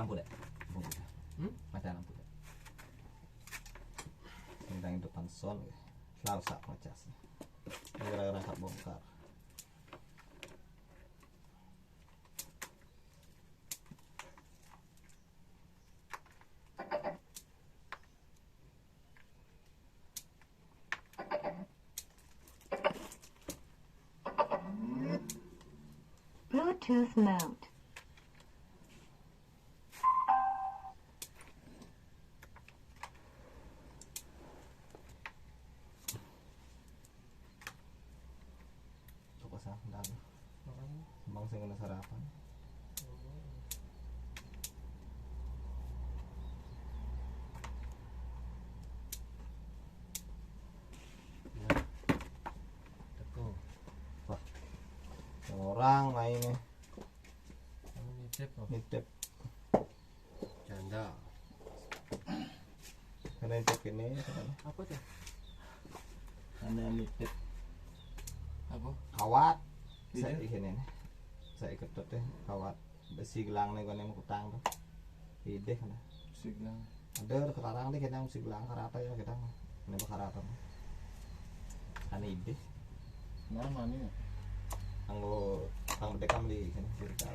lampu deh. Mata lampu deh. Tentang depan son. Selalu sak ngecas. Gara-gara sak bongkar. Bluetooth mode. Coba sandang. Sembang saya kena sarapan. Wah, orang mainnya nitip Canda. karena nitip ini Apa tuh? ada nitip Apa? kawat saya ikan ini saya ikut tuh kawat besi gelang nih kan yang kutang tuh ide kan Siglang. ada kelarang nih kita besi gelang karata ya kita ini karata kan ide Mana nih? anggo kang bedekam di kan cerita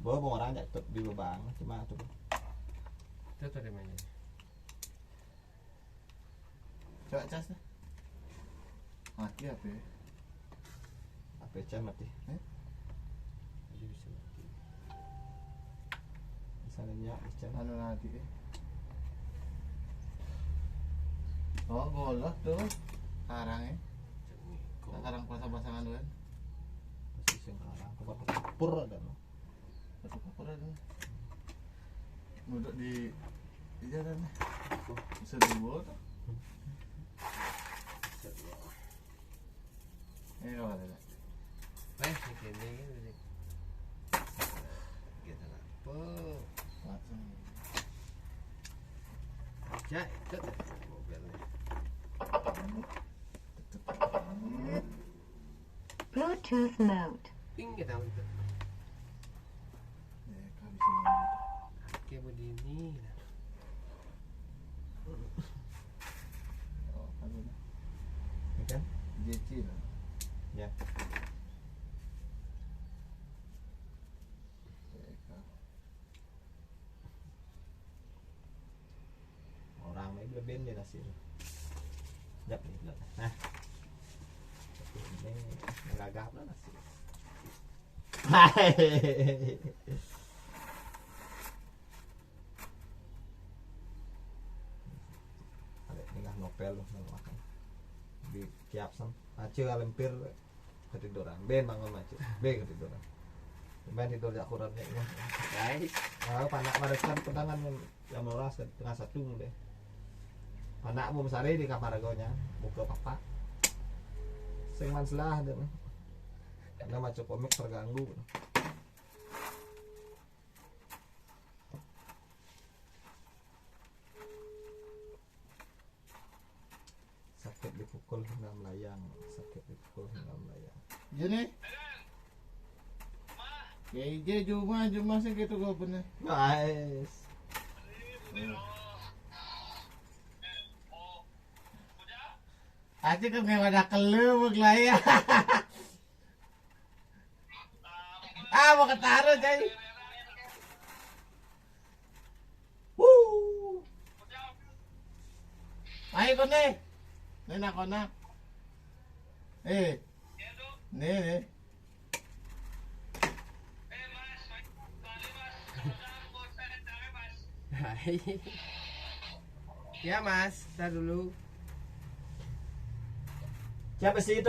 bawa orang jatuh di lubang cuma tuh Itu tadi mainnya. Coba cas dah. Mati apa ya? apa jam mati Jadi bisa mati. misalnya jam Anu nanti eh. Oh golok tuh. Karang ya. Karang pasang-pasangan tuh kan. posisi sekarang tempat kapur ada no. Batu kapur ada. Duduk di jalan. Bisa dua tuh. Kalau ada. Ini gini. Kita apa? Langsung. Ya, itu mobilnya. Bluetooth mode. Ping kita itu. Ya, kalau bisa ngomong. Kayak begini. Oh, kan udah. Ini kan JC lah. ya orang ini lebih dia nasi jap nih nah ini ngagap lah nasi ada tinggal novel loh makan di tiap sam aja lempir ketiduran ben bangun aja ben ketiduran ben tidur jak kurangnya Guys, panak maresan pedangan yang meras tengah satu deh panak mau sare di kamar gonya buka papa sing manslah deh karena macam komik terganggu sakit dipukul hingga melayang sakit dipukul hingga melayang Gini. Ya, Juma sih gitu gue bener. nice Aja kan kayak pada kelubuk lah ya. Mau ketaruh coy. Ayo kone. Nena kona. Nih. hai. Ya Mas, tar dulu. siapa sih itu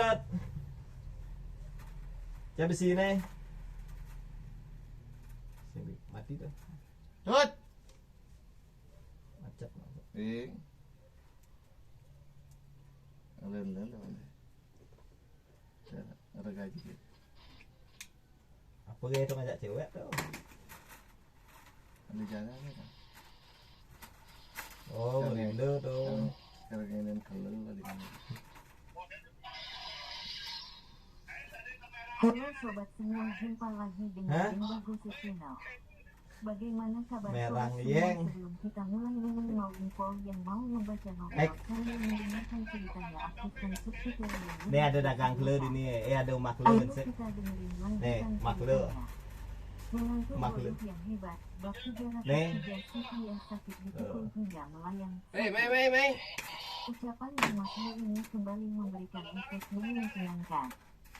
siapa sih ini mati tuh Tut. macet Lalu. Ada gaji. apa kayak itu ngajak cewek tuh Ada jalan kan. oh berindo tuh Sekarang ini kalau di mana? Halo sobat semua, jumpa lagi dengan Hah? Dinda Khusus Channel. Bagaimana kabar Merang sobat Yeng. semua? Sebelum kita mulai dengan mau info yang mau membaca novel Ek. sambil mendengarkan ceritanya, aktifkan subtitle yang Ini ada dagang kleur di ini, ada umak kleur Ayo gensek. kita dengerin Nih, lanjutan mak kleur. ceritanya. Menantu Mak bodoh kleur. yang hebat, bab 303 Nih. Siti yang sakit dipukul hingga melayang. Mei. Ucapan Dimasmu ini kembali memberikan efek yang menyenangkan.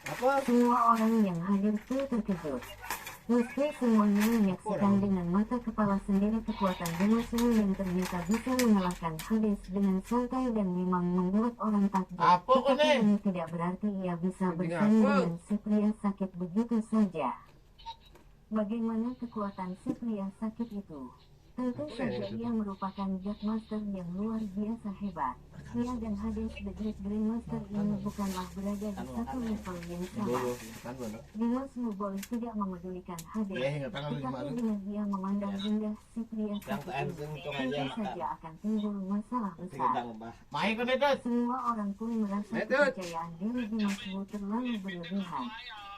Apa? Semua orang yang hadir pun terkejut. Meski semuanya menyaksikan dengan mata kepala sendiri kekuatan Dimasmu yang ternyata bisa mengalahkan Hades dengan santai dan memang membuat orang takjub. Apa kok, Tetapi Nek? ini tidak berarti ia bisa Ini bersaing apa? dengan si pria sakit begitu saja. Bagaimana kekuatan si pria sakit itu? Tentu Apa saja yang itu? ia merupakan God Master yang luar biasa hebat. Ia dan Hades the Great Grandmaster ini bukanlah berada di satu level yang sama. Dulu kan dulu. Dimasmu boleh tidak memedulikan Hades, Ingat tangan lima tetapi lu. dengan dia memandang rendah si pria Yang sakit TN ini, sing tong tentu aja saja akan timbul masalah Tiga besar. ngembah. Main kan itu. Semua orang pun merasa Metut. kepercayaan diri Dimasmu terlalu berlebihan.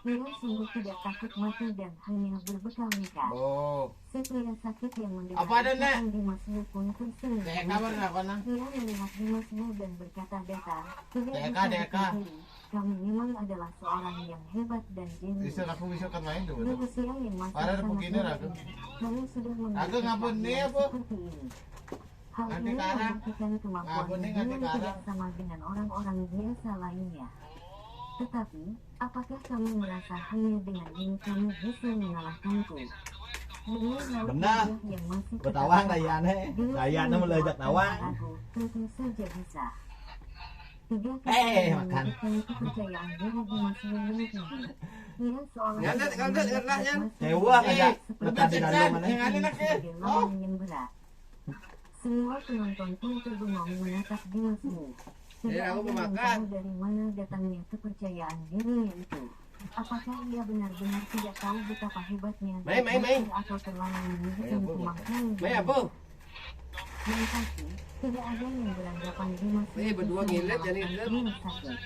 Ia sungguh tidak takut mati dan hanya berbekal nikah. Oh. Si pria sakit yang mendengar Apa ada, Nek? ucapan Dimasmu pun tersenyum. Dek kabar enggak pernah? Ia melihat Dimasmu dan berkata datar, tidak Deka, bisa Deka. dipungkiri, kamu memang adalah seorang yang hebat dan jenius. Bisa aku bisa kan main tuh. Di usia yang masih Padahal sangat begini, muda Ragu. ini, kamu sudah Ragu memiliki ngapun nih, keahlian apa? seperti ini. Hal Nganti ini karang. membuktikan kemampuan Ngapun nih, yang nganti tidak karang. sama dengan orang-orang biasa lainnya. Tetapi, apakah kamu merasa hanya dengan ini kamu bisa mengalahkanku? Dengan laut Benar. wajah yang masih Betawang tetap dayane, Dimasmu dayane melejak menjawab tawang. tanpa ragu, tentu saja bisa. Tiga kata Eh, yang makan. memberikan kepercayaan diri Dimasmu lebih tinggi. Ia seolah Ya, Dad, kalau Dad, lihat lah, Yan. Sewa aja, seperti letak di dalam mana? Yang aneh nak ya. sebagai lawan yang berat. Semua penonton pun terbengong menatap Dimasmu. Tidak Ya, aku ada mau yang makan. tahu dari mana datangnya kepercayaan dirinya itu. Apakah ia benar-benar tidak tahu betapa hebatnya Mai. atau terlalu menunjukkan Mai, kemampuan Mei apa? yang pasti, tidak ada yang beranggapan Dimasmu Mei, berdua bisa ngilet, jadi mengalahkan ngilet. Dimas sakit.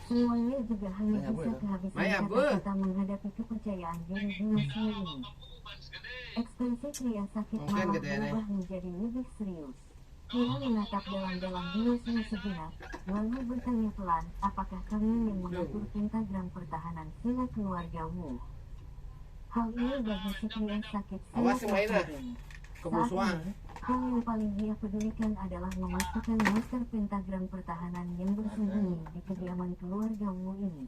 Semuanya juga hanya Mai, apa bisa ya? kehabisan Mai, apa? kata-kata menghadapi kepercayaan diri Dimasmu ini. Ekspresi pria sakit Mungkin malah gitu ya, Nek. berubah menjadi lebih serius. Ia menatap dalam-dalam Dimasmu sejenak, lalu bertanya pelan, apakah kamu yang mengatur pentagram pertahanan sila keluargamu? Hal ini bagi si pria sakit Awas, sangat Mai, Nak. penting. Kemusuhan. Saat ini, hal yang paling dia pedulikan adalah memastikan master pentagram pertahanan yang bersembunyi di kediaman keluargamu ini.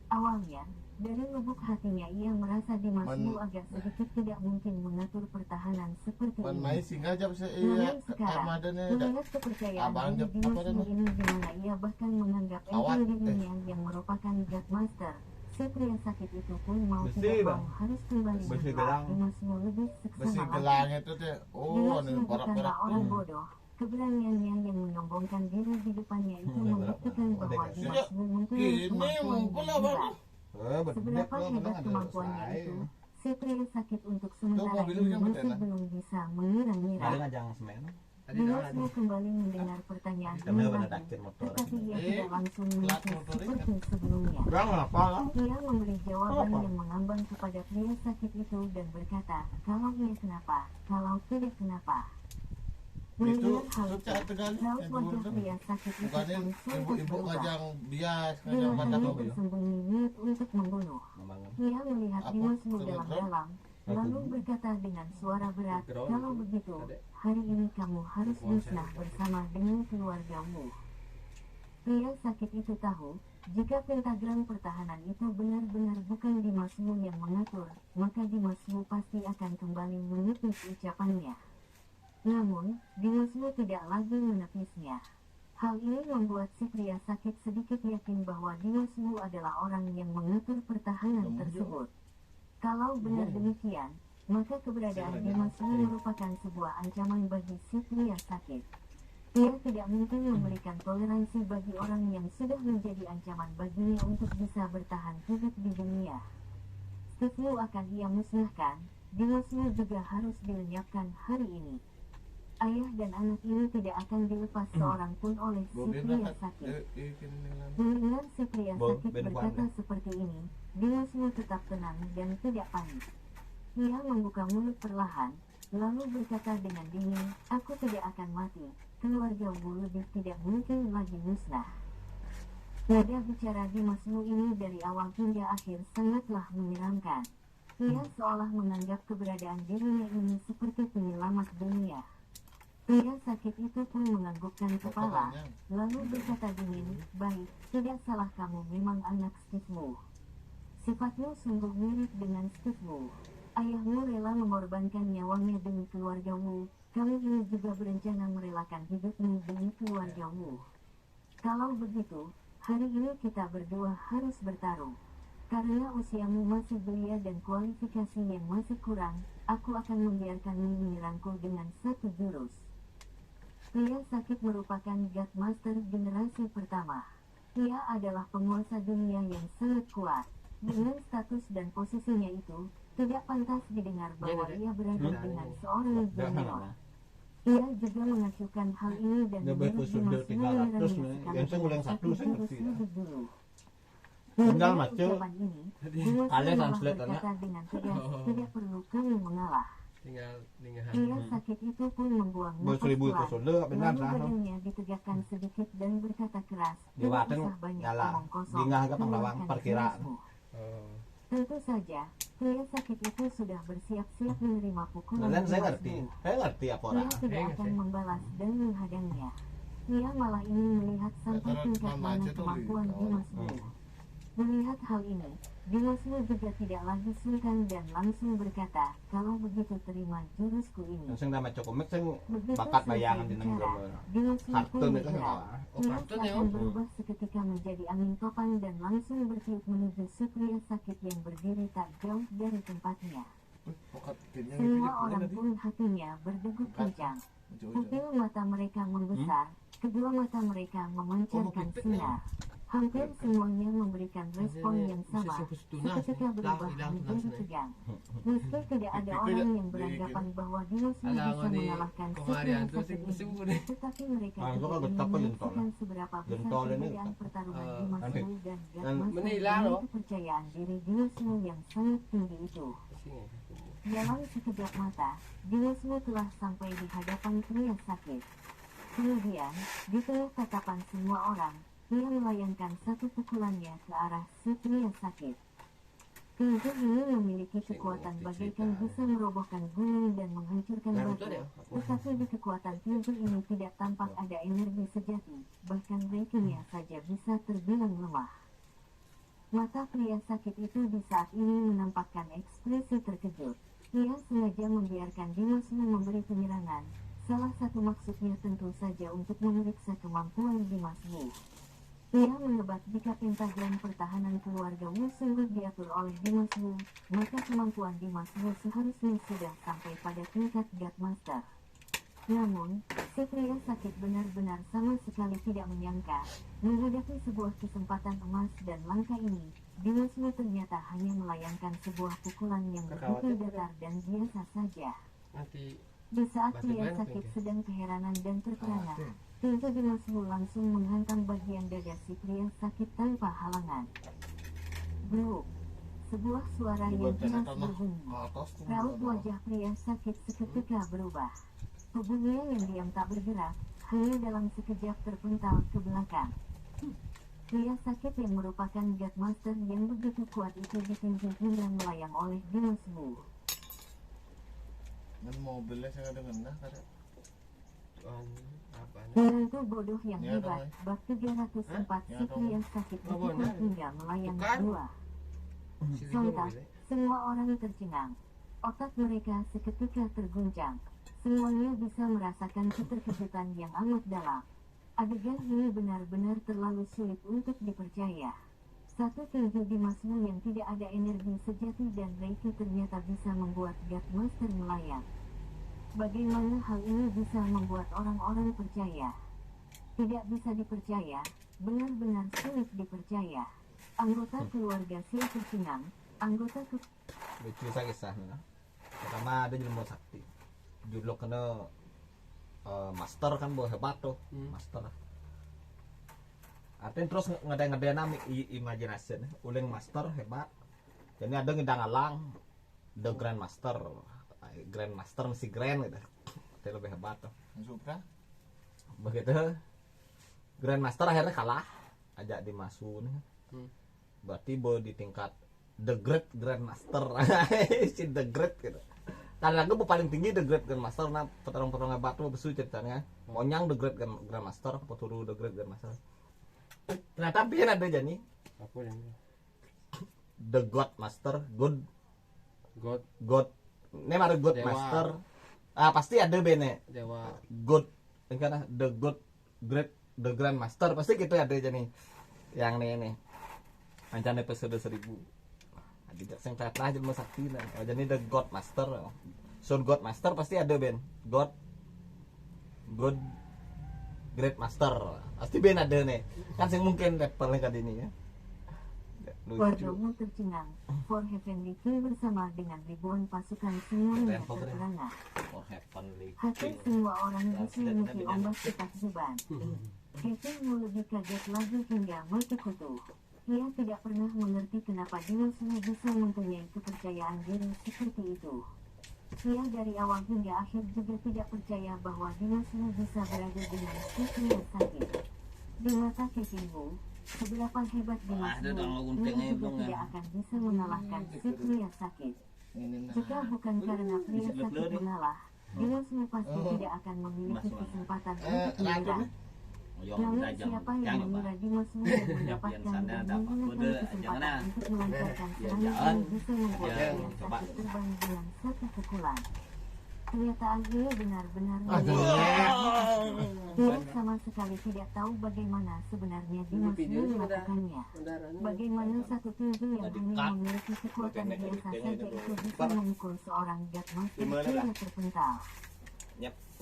Awalnya, dari lubuk hatinya ia merasa Dimasmu agak sedikit tidak mungkin mengatur pertahanan seperti Man ini. main singgah jam se Namun iya sekarang, armadanya melihat kepercayaan Abang diri jep- apa Dimasmu namanya? ini di mana ia bahkan menganggap Awat, enteng dirinya yang merupakan God Master, si pria sakit itu pun mau Besi, tidak Bang. mau harus kembali Besi berdoa gelang. Dimasmu lebih besi seksama lagi. gelang itu teh. Oh, Dimasmu nih bukanlah barak-barak. orang bodoh. Keberaniannya yang menyombongkan diri di depannya itu membuktikan bahwa Udah, Dimasmu mempunyai Gini kemampuan ngumpul yang lah hebat. baru. Seberapa hebat kemampuannya itu, si pria sakit untuk sementara mobil ini yang masih betul, belum bisa Ada mengira-ngira. ngajang semen. Tadi dah Dimasmu kembali mendengar pertanyaan Kami ini benar lagi, takdir motor. tetapi ia Eh, tidak langsung plat menjawab motornya. seperti sebelumnya. Berang apa lah? Ia memberi jawaban Apa? yang mengambang kepada pria sakit itu dan berkata, kalau iya kenapa, kalau tidak kenapa. Itu Mendengar hal itu, sudah tegal. raut wajah pria sakit itu Bukannya pun sontak ibu-ibu berubah. ngajang bias, Dia ngajang hanya bandar bersembunyi niat untuk membunuh. Membangun. Ia melihat Apa? Dimasmu Background? dalam-dalam, lalu berkata dengan suara berat, Background. kalau begitu, Ada. hari ini kamu harus Background musnah saya. bersama dengan keluargamu. Pria sakit itu tahu, jika pentagram pertahanan itu benar-benar bukan Dimasmu yang mengatur, maka Dimasmu pasti akan kembali menepis ucapannya. Namun, Dimasmu tidak lagi menepisnya. Hal ini membuat si pria sakit sedikit yakin bahwa Dimasmu adalah orang yang mengatur pertahanan tersebut. Kalau benar demikian, maka keberadaan Dimasmu merupakan sebuah ancaman bagi si pria sakit. Ia tidak mungkin memberikan toleransi bagi orang yang sudah menjadi ancaman baginya untuk bisa bertahan hidup di dunia. Steve akan ia musnahkan, Dimasmu juga harus dilenyapkan hari ini. Ayah dan anak ini tidak akan dilepas seorang pun oleh si Bobi pria berangkat. sakit. Kini lah. Mendengar si pria Bo, sakit ben berkata kuan, seperti ini, Dimasmu tetap tenang dan tidak panik. Ia membuka mulut perlahan, lalu berkata dengan dingin, aku tidak akan mati, keluarga Wu lebih tidak mungkin lagi musnah. Nada bicara Dimas Wu ini dari awal hingga akhir sangatlah menyeramkan. Ia seolah menganggap keberadaan dirinya ini seperti penyelamat dunia. Pria sakit itu pun menganggukkan kepala, lalu berkata dingin, baik, tidak salah kamu memang anak Steve Wu. Sifatmu sungguh mirip dengan Steve Wu. Ayahmu rela mengorbankan nyawanya demi keluarga Wu, kamu ini juga berencana merelakan hidupmu demi keluarga Wu. Kalau begitu, hari ini kita berdua harus bertarung. Karena usiamu masih belia dan kualifikasi yang masih kurang, aku akan membiarkanmu menyerangku dengan satu jurus. Pria sakit merupakan God Master generasi pertama. Ia adalah penguasa dunia yang sangat kuat. Dengan status dan posisinya itu, tidak pantas didengar bahwa ia berada dengan seorang junior. Ia juga mengacukan hal ini dan menurut Dimas Wu menyerangnya yang saya ulang satu saya jurus ngerti. lebih dulu. Tinggal Mendengar macu. ucapan ini, Dimas Wu Kalian malah translate-nya. berkata dengan tegas, tidak perlu kamu mengalah. tinggal Pria sakit itu pun membuang Bos nafas ribu itu pelan. sudah benar Lalu sah. badannya ditegakkan sedikit dan berkata keras, Di tidak Waten usah banyak nyala. omong kosong, Dingah ke Panglawang keluarkan perkiraan. jurusmu." oh Tentu saja, pria sakit itu sudah bersiap-siap menerima pukulan Kalian saya Dimas ngerti. Wu. Saya ngerti apa Ia orang. tidak Iya, akan sih. membalas dan menghadangnya. Ia malah ingin melihat sampai Kalau tingkat mama mana aja tuh kemampuan gitu. Dimas Wu. Melihat hal ini, Dimas Wu juga tidak lagi sungkan dan langsung berkata, kalau begitu terima jurusku ini. Yang saya nama cokomik saya Begitu bakat selesai bayangan di bicara, nenggol. Dimas Wu pun Kartun itu bergerak. saya. Oh, Ia kartun ya, akan Om? berubah seketika menjadi angin topan dan langsung bertiup menuju si pria sakit yang berdiri tak jauh dari tempatnya. Pokat timnya Semua orang pun hatinya berdegup kencang. Ujung-ujung. Pupil mata mereka membesar, kedua mata mereka memancarkan sinar. Hampir semuanya memberikan respon yang sama, seketika berubah menjadi tegang. Meski tidak ada orang yang beranggapan bahwa Dimas Wu Alah, bisa ini mengalahkan si kemarin pria tuh sakit sing ini, nih. tetapi mereka Ah, itu tidak kan ingin betapa menyaksikan seberapa besar Gentol ini. perbedaan pertarungan Ah, Dimas nanti. Wu dan Dan Gatmaster menilah dengan loh. kepercayaan diri Dimas Wu yang sangat tinggi itu. Dalam sekejap mata, Dimas Wu telah sampai di hadapan pria sakit. Kemudian, di tengah tatapan semua orang, ia melayangkan satu pukulannya ke arah si pria sakit. Pintu ini memiliki kekuatan bagaikan bisa merobohkan gunung dan menghancurkan batu. Tetapi di kekuatan pintu ini tidak tampak ada energi sejati, bahkan reikinya saja bisa terbilang lemah. Mata pria sakit itu di saat ini menampakkan ekspresi terkejut. Ia sengaja membiarkan Dimas Wu memberi penyerangan. Salah satu maksudnya tentu saja untuk memeriksa kemampuan Dimas Wu. Ia menebak jika pentagram pertahanan keluarga Wu sungguh diatur oleh Dimas Wu, maka kemampuan Dimas Wu seharusnya sudah sampai pada tingkat God Master. Namun, si pria sakit benar-benar sama sekali tidak menyangka, menghadapi sebuah kesempatan emas dan langka ini, Dimas Wu ternyata hanya melayangkan sebuah pukulan yang begitu datar dan biasa saja. nanti Di saat Masih pria banyak sakit nih, sedang keheranan dan terperangah, pintu Dimas Wu langsung menghantam bagian dada si pria sakit tanpa halangan. Bro, sebuah suara yang keras berbunyi. Raut wajah pria sakit seketika berubah. Tubuhnya yang diam tak bergerak, hanya dalam sekejap terpental ke belakang. Pria sakit yang merupakan God Master yang begitu kuat itu ditinjau hingga melayang oleh Dimas Wu. Dan mobilnya saya dengar nah kada. apa nih? Menantu bodoh yang Ya, hebat, dong. bab 304 Ya, si dong. pria sakit Oh, berputar benar. hingga melayang Bukan. kedua. Si Sontak, Rigo, semua orang tercengang. Otak mereka seketika terguncang. Semuanya bisa merasakan keterkejutan yang amat dalam. Adegan ini benar-benar terlalu sulit untuk dipercaya. Satu tinju Dimas Wu yang tidak ada energi sejati dan reiki ternyata bisa membuat God Master melayang. Bagaimana hal ini bisa membuat orang-orang percaya? Tidak bisa dipercaya, benar-benar sulit dipercaya. Anggota keluarga Sia tercengang, anggota Lucu saya kisahnya. Pertama ada jelma sakti. Judul kena master kan bawa hebat tuh, master. Artinya terus ngada-ngada nami imagination, uling master hebat. Jadi ada ngedang alang, The Grandmaster. Grandmaster masih grand gitu. Dia lebih hebat tuh. Supra. Begitu Grandmaster akhirnya kalah ajak dimasun. Berarti boleh di tingkat The Great Grandmaster. Si The Great gitu. Karena lagu paling tinggi The Great Grandmaster. Nah petarung-petarung hebat tuh besu ceritanya. Monyang The Great Grandmaster, peturu The Great Grandmaster. Ternyata biar ada jadi Apa yang The God Master, God. Ini ada God Dewa. Master. Pasti ada bene. Dewa God. Ini kan The God Great The Grand Master pasti gitu ada aja nih. Yang ini. Ancan episode 1000. Tidak sing tetra aja mau sakti nah. Jadi The God Master. So God Master pasti ada ben. God Great Master. Pasti ben ada nih. Kan sing mungkin levelnya kali ini ya. Lucu. Wardomu tercengang. For Heavenly King bersama dengan ribuan pasukan semuanya terperangah. For Heavenly Hampir King. semua orang diselimuti ombak ketakjuban. Kevin lebih kaget lagi hingga mati-kutu. Ia tidak pernah mengerti kenapa Dinosaur bisa mempunyai kepercayaan diri seperti itu. Ia dari awal hingga akhir juga tidak percaya bahwa Dinosaur bisa berada dengan Cyprian sakit. Di mata Kevin Wu, seberapa hebat Dinosaur, ia juga tidak akan bisa mengalahkan Cyprian sakit. Jika bukan karena pria sakit mengalah, Dinosaur pasti tidak akan memiliki kesempatan untuk menyerang. Lalu siapa yang mengira Dinosaur yang mendapatkan dan menggunakan kesempatan untuk melancarkan serangan ini bisa membuat pria sakit terbang dengan satu pukulan. Pernyataan ini benar-benar Dia sama sekali tidak tahu bagaimana sebenarnya Dinosaur melakukannya. Bagaimana satu tinju yang hanya memiliki kekuatan biasa saja itu bisa memukul seorang Gatmaster hingga terpental.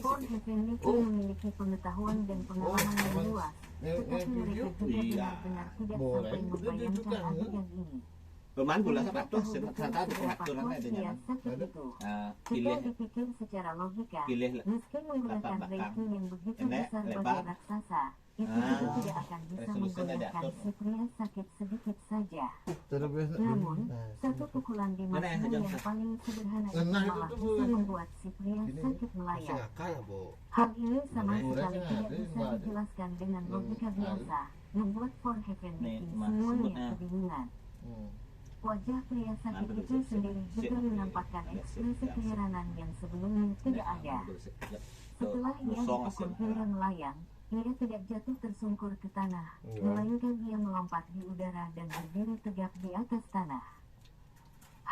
For Heavenly King memiliki pengetahuan dan pengalaman yang luas, tetapi mereka juga benar-benar tidak sampai membayangkan adegan ini. Bermain bola Mereka sepatu tahu betul ternyata ada seberapa pengaturan kuat adanya. pria sakit itu. Jika Pilih dipikir secara logika, Pilih meski menggunakan latar belakang. Reiki yang begitu Pendek, besar lebar. bagai raksasa, itu juga tidak akan bisa resolusinya menggoyahkan diatur. si pria sakit sedikit saja. Terus Namun, satu pukulan di Mana Masmu yang yang paling sederhana itu Nah, malah itu bisa tuh. membuat si pria sakit melayang. akal Bu. Hal ini sama Murah sekali sih tidak ada, bisa nggak ada. dijelaskan dengan logika biasa, membuat For Heavenly Nih, King Mas, semuanya sebutnya. kebingungan. Wajah pria sakit itu sendiri juga menampakkan ekspresi keheranan yang sebelumnya tidak ada. Setelah ia dipukul hingga melayang, ia tidak jatuh tersungkur ke tanah, melainkan ia melompat di udara dan berdiri tegak di atas tanah.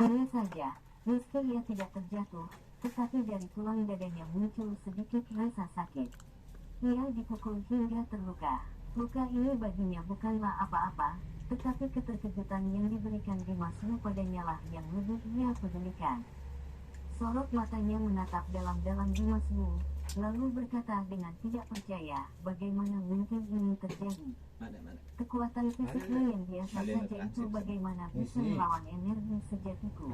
Hanya saja, meski ia tidak terjatuh, tetapi dari tulang dadanya muncul sedikit rasa sakit. Ia dipukul hingga terluka. Luka ini baginya bukanlah apa-apa, tetapi keterkejutan yang diberikan Dimasmu padanya lah yang lebih ia pedulikan. Sorot matanya menatap dalam-dalam Dimasmu, lalu berkata dengan tidak percaya, bagaimana mungkin ini terjadi. Kekuatan fisiknya yang biasa saja itu bagaimana bisa melawan energi sejatiku.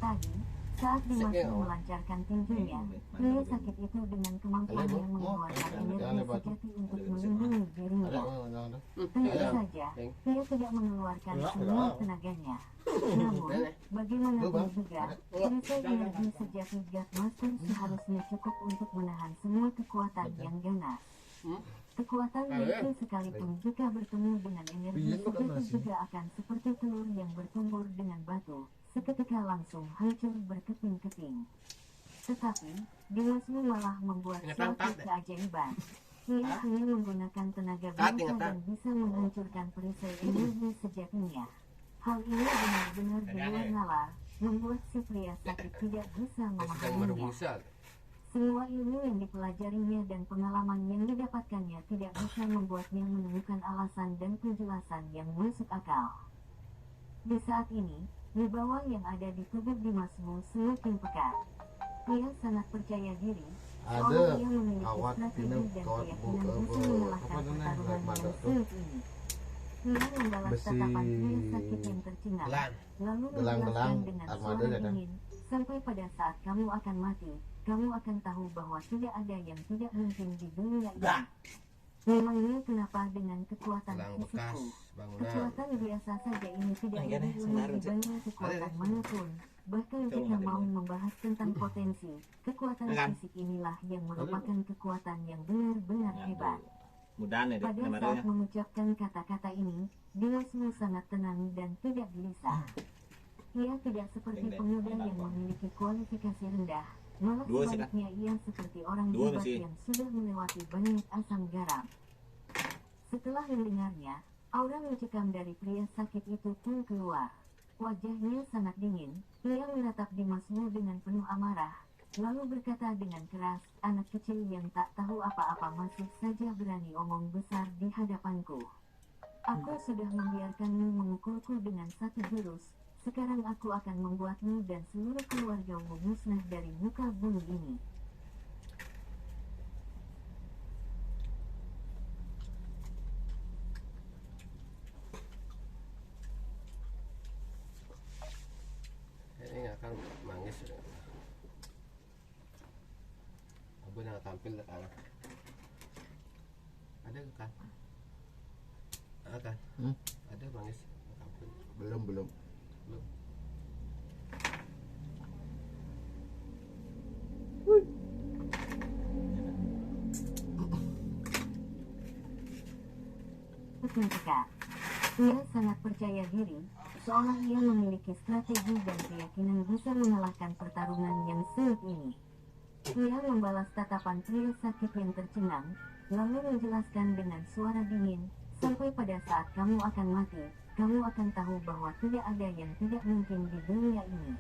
Tadi, saat Dimasmu melancarkan tinjunya, pria sakit itu dengan kemampuannya mengeluarkan energi sejati untuk melindungi dirinya. Tentu saja, dia tidak mengeluarkan semua tenaganya. Namun, bagaimana pun juga, perisai energi sejati Gatmaster seharusnya cukup untuk menahan semua kekuatan yang ganas. Kekuatan Reiki sekalipun jika bertemu dengan energi sejati juga akan seperti telur yang bertumbuh dengan batu, seketika langsung hancur berkeping-keping. Tetapi, Dimasmu malah membuat suatu keajaiban. Ia hanya menggunakan tenaga biasa dan bisa menghancurkan perisai energi sejatinya. Hal ini benar-benar di luar nalar, membuat si pria sakit tidak bisa memahaminya. Semua ilmu yang dipelajarinya dan pengalaman yang didapatkannya tidak bisa membuatnya menemukan alasan dan penjelasan yang masuk akal. Di saat ini, wibawa yang ada di tubuh Dimasmu semakin pekat. Ia sangat percaya diri, seolah ia memiliki strategi dan keyakinan bisa mengalahkan pertarungan yang sulit ini. Ia membalas tatapan pria sakit yang tercengang, lalu menjelaskan dengan suara dingin, sampai pada saat kamu akan mati, kamu akan tahu bahwa tidak ada yang tidak mungkin di dunia ini. Memangnya kenapa dengan kekuatan fisikku? Kekuatan biasa saja ini tidak lebih lemah dibanding kekuatan manapun. Bahkan jika mau membahas tentang potensi, kekuatan fisik inilah yang merupakan kekuatan yang benar-benar hebat. Pada saat mengucapkan kata-kata ini, Dimasmu sangat tenang dan tidak gelisah. Ia tidak seperti pemuda yang memiliki kualifikasi rendah, malah sebaliknya ia seperti orang hebat yang sudah melewati banyak asam garam. Setelah mendengarnya, aura mencekam dari pria sakit itu pun keluar. Wajahnya sangat dingin, ia menatap Dimasmu dengan penuh amarah, lalu berkata dengan keras, anak kecil yang tak tahu apa-apa masih saja berani omong besar di hadapanku. Aku sudah membiarkanmu memukulku dengan satu jurus, sekarang aku akan membuatmu dan seluruh keluargamu musnah dari muka bumi ini. Ini akan manggis. Abu nak tampil dah kan? Ada ke kan? Ada kan? Ada manggis tampil. Belum. Belum. Ketika ia sangat percaya diri, seolah ia memiliki strategi dan keyakinan bisa mengalahkan pertarungan yang sulit ini. Ia membalas tatapan pria sakit yang tercengang, lalu menjelaskan dengan suara dingin, sampai pada saat kamu akan mati, kamu akan tahu bahwa tidak ada yang tidak mungkin di dunia ini.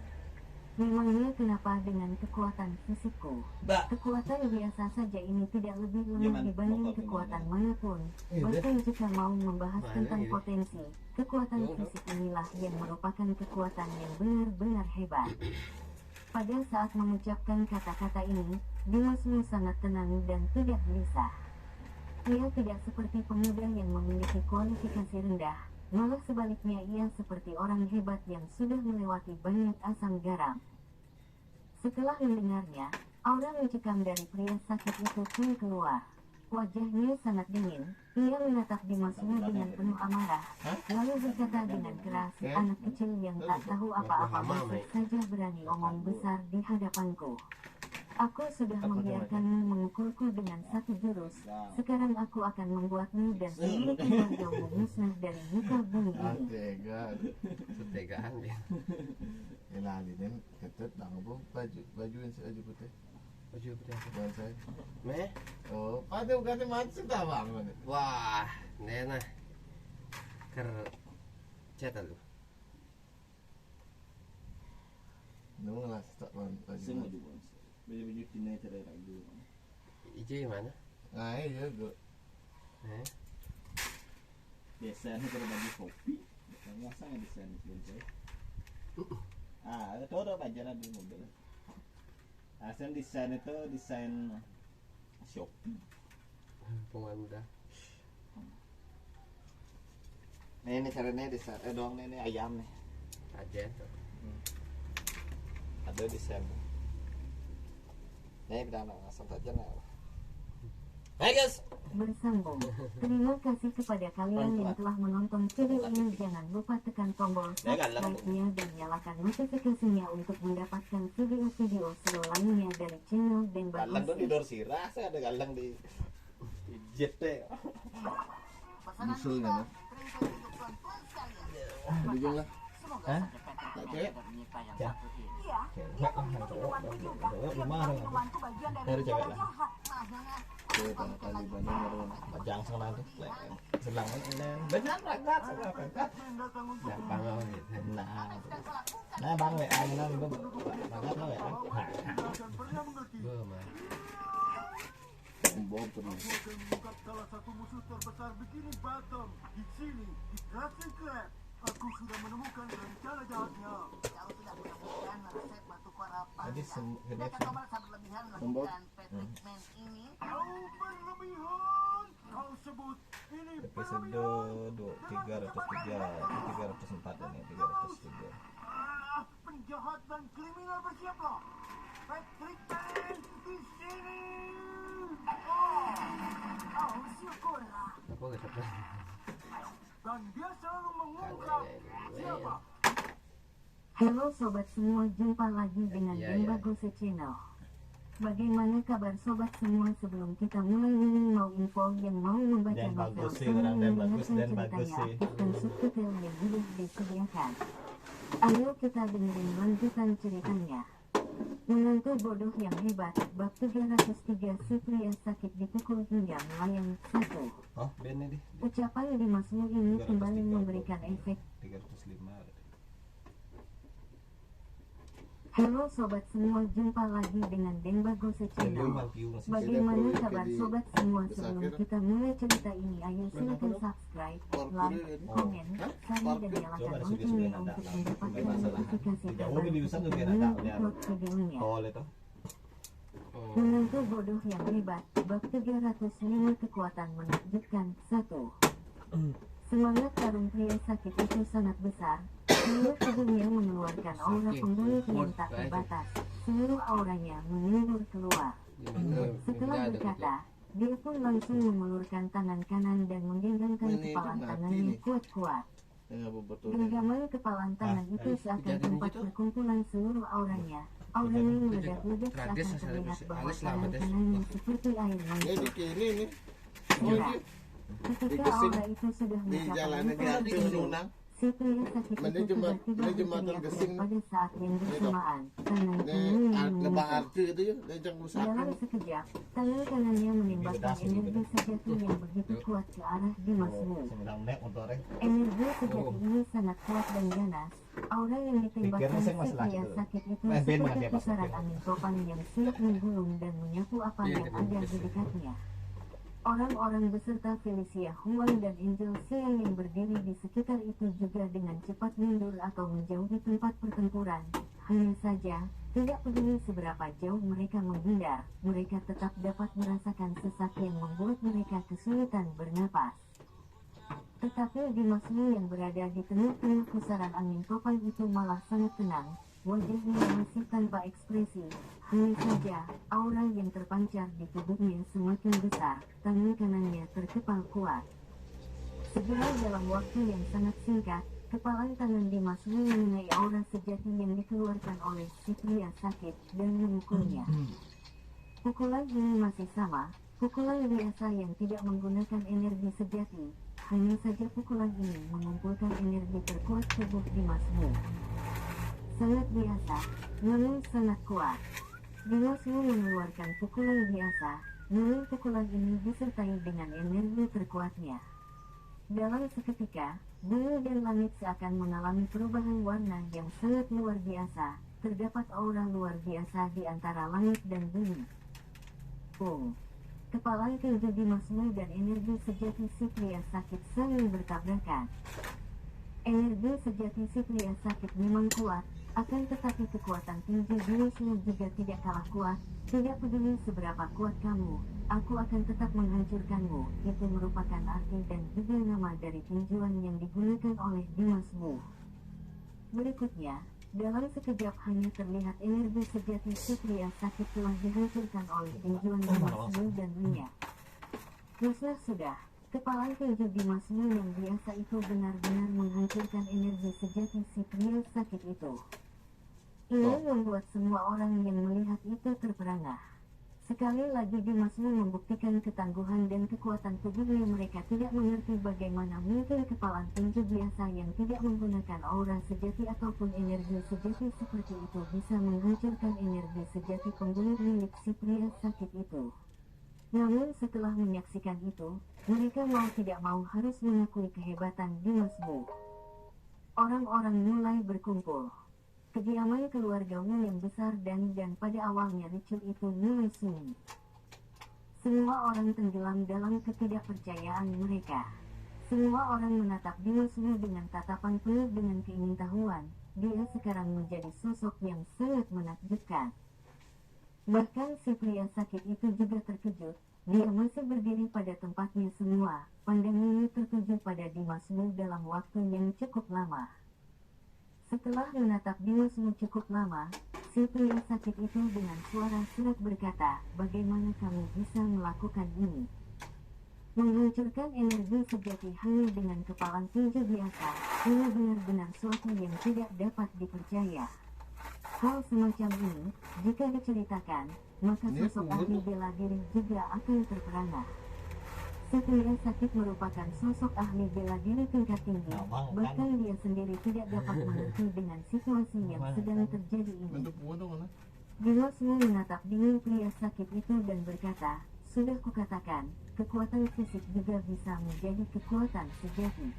Memangnya kenapa dengan kekuatan fisikku? Kekuatan biasa saja ini tidak lebih lemah dibanding kekuatan manapun. Bahkan jika mau membahas tentang potensi, kekuatan fisik inilah yang merupakan kekuatan yang benar-benar hebat. Pada saat mengucapkan kata-kata ini, Dimasmu sangat tenang dan tidak gelisah. Ia tidak seperti pemuda yang memiliki kualifikasi rendah, malah sebaliknya ia seperti orang hebat yang sudah melewati banyak asam garam. Setelah mendengarnya, aura mencekam dari pria sakit itu pun keluar. Wajahnya sangat dingin, ia menatap Dimasmu dengan penuh amarah, lalu berkata dengan keras, anak kecil yang tak tahu apa-apa masih saja berani omong besar di hadapanku. Aku sudah membiarkanmu memukulku dengan satu jurus, sekarang aku akan membuatmu dan seluruh keluargamu musnah dari muka bumi ini. Setegaan dia. Ilalinin ketut nang po bajuin si baju putih. Baju putih. Bukan saya. Meh? Oh, pati ganti macam tak bang. Wah, nena. Ker cetak lu. Nung lah tak bang Semua baju. juga. Baju-baju Cina cerai lagi. Ijo mana? Nah, iya go. Biasanya kalau baju kopi, masa nggak desain sebenarnya. Itu udah bajaran di mobil. Asal desain itu desain Shopee. Pemain muda. Ini caranya desain dong ini ayam nih. Aja tuh. Ada desain. Nih kita langsung saja nih. Hai guys. Bersambung. Terima kasih kepada kalian yang telah menonton video ini. Jangan lupa tekan tombol subscribe-nya dan nyalakan notifikasinya untuk mendapatkan video-video seru lainnya dari channel Dan Galang tuh di Bagus. Dorsira, saya ada galang di jet deh. Musul kan? Dijung lah. Hah? Tak cewek. Ya. Cewek rumah dari cewek lah. Cewek tanah kali Bandung baru. Pajang sana tuh. Selang ini benar rakat, rakat. Gampang loh gitu. Nah bang WA ini nang itu rakat lo WA. Belum mah. Bawa pernah. Mengungkap salah satu musuh terbesar bikini bottom di sini di Classic Club. Aku sudah menemukan rencana jahatnya. Kau sudah menemukan resep batu korapan. Jadi Tidak kau merasa berlebihan melakukan treatment ini. Kau berlebihan. Kau sebut ini episode berlebihan. 303 ini 303. Penjahat dan kriminal bersiaplah. Patrick Pan di sini. Oh, syukurlah. Apa kata? Dan dia selalu mengungkap siapa Halo sobat semua, jumpa lagi dengan Iya, Demba iya. Gose Channel. Bagaimana kabar sobat semua? Sebelum kita mulai ini mau info yang mau membaca Dan novel bagus sih, sama orang dan bagus, mendengarkan dan bagus ceritanya sih. aktifkan subtitle yang sudah disediakan. Ayo kita dengerin lanjutan ceritanya. Menantu bodoh yang hebat, bab 303. Si pria sakit dipukul hingga melayang. 1. Oh, bandnya deh. Ucapan di Mazmur ini kembali memberikan efek. 305. Halo sobat semua, jumpa lagi dengan Demba Gose Channel. Bagaimana kabar sobat semua? Sebelum kita mulai cerita ini, ayo silakan subscribe, like, komen, share dan nyalakan loncengnya untuk mendapatkan notifikasi terbaru ketika upload videonya. Tol itu. Menantu bodoh yang hebat, bab 305. Kekuatan menakjubkan. 1. Semangat tarung pria sakit itu sangat besar. Seluruh tubuhnya mengeluarkan aura pembunuh yang tak terbatas. Seluruh auranya menyembur keluar. Setelah berkata, dia pun langsung mengulurkan tangan kanan dan menggenggamkan kepalan tangannya kuat-kuat. Genggaman kepalan tangan itu seakan tempat perkumpulan seluruh auranya. Auranya meledak-ledak seakan terlihat bahwa tangan kanannya seperti air mancur. Sudah. Ketika aura itu sudah mencapai si pria sakit itu tiba-tiba berteriak pada saat yang bersamaan. Tangan kanannya menyatu. Dalam sekejap, tangan kanannya menembakkan energi sejati yang begitu kuat ke arah Dimas Wu. Energi sejati ini sangat kuat dan ganas. Aura yang ditembakkan si pria sakit itu seperti pusaran angin topan yang siap menggulung dan menyapu apa yang ada di dekatnya. Orang-orang beserta Felicia Huang dan Angel Siang yang berdiri di sekitar itu juga dengan cepat mundur atau menjauhi tempat pertempuran. Hanya saja, tidak peduli seberapa jauh mereka menghindar, mereka tetap dapat merasakan sesak yang membuat mereka kesulitan bernapas. Tetapi Dimas Wu yang berada di tengah-tengah pusaran angin topan itu malah sangat tenang. Wajahnya masih tanpa ekspresi. Hanya saja, aura yang terpancar di tubuhnya semakin besar, tangan kanannya terkepal kuat. Segera dalam waktu yang sangat singkat, kepalan tangan Dimas Wu mengenai aura sejati yang dikeluarkan oleh si pria sakit dan memukulnya. Pukulan ini masih sama, pukulan biasa yang tidak menggunakan energi sejati. Hanya saja pukulan ini mengumpulkan energi terkuat tubuh Dimas Wu. Sangat biasa, namun sangat kuat. Dimas Wu mengeluarkan pukulan biasa, namun pukulan ini disertai dengan energi terkuatnya. Dalam seketika, bumi dan langit seakan mengalami perubahan warna yang sangat luar biasa. Terdapat aura luar biasa di antara langit dan bumi. Kepalan tinju Dimas Wu dan energi sejati si pria sakit saling bertabrakan. Energi sejati si pria sakit memang kuat, akan tetapi kekuatan tinju Dimas Wu juga tidak kalah kuat. Tidak peduli seberapa kuat kamu, aku akan tetap menghancurkanmu. Itu merupakan arti dan juga nama dari tinjuan yang digunakan oleh Dimas Wu. Berikutnya, dalam sekejap hanya terlihat energi sejati si pria sakit telah dihancurkan oleh tinjuan Dimas Wu dan minyak. Musnah sudah. Kepalan tinju Dimas Wu yang biasa itu benar-benar menghancurkan energi sejati si pria sakit itu. Ini membuat semua orang yang melihat itu terperangah. Sekali lagi Dimas Wu membuktikan ketangguhan dan kekuatan tubuhnya. Mereka tidak mengerti bagaimana mungkin kepalan tinju biasa yang tidak menggunakan aura sejati ataupun energi sejati seperti itu bisa menghancurkan energi sejati pembunuh milik si pria sakit itu. Namun setelah menyaksikan itu, mereka mau tidak mau harus mengakui kehebatan Dimas Wu. Orang-orang mulai berkumpul. Kediaman keluarga Wu yang besar dan pada awalnya ricuh itu mulai sunyi. Semua orang tenggelam dalam ketidakpercayaan mereka. Semua orang menatap Dimas Wu dengan tatapan penuh dengan keingintahuan. Dia sekarang menjadi sosok yang sangat menakjubkan. Bahkan si pria sakit itu juga terkejut. Dia masih berdiri pada tempatnya semua. Pandangannya tertuju pada Dimas Wu dalam waktu yang cukup lama. Setelah menatap Dimas Wu cukup lama, si pria sakit itu dengan suara serak berkata, "Bagaimana kamu bisa melakukan ini?" Menghancurkan energi sejati hanya dengan kepalan tinju biasa, ini benar-benar suatu yang tidak dapat dipercaya. Hal semacam ini, jika diceritakan, maka sosok ahli bela diri juga akan terperangah. Si pria sakit merupakan sosok ahli bela diri tingkat tinggi, bahkan dia sendiri tidak dapat mengerti dengan situasi yang sedang terjadi ini. Dimasmu menatap dingin pria sakit itu dan berkata, sudah kukatakan, kekuatan fisik juga bisa menjadi kekuatan sejati.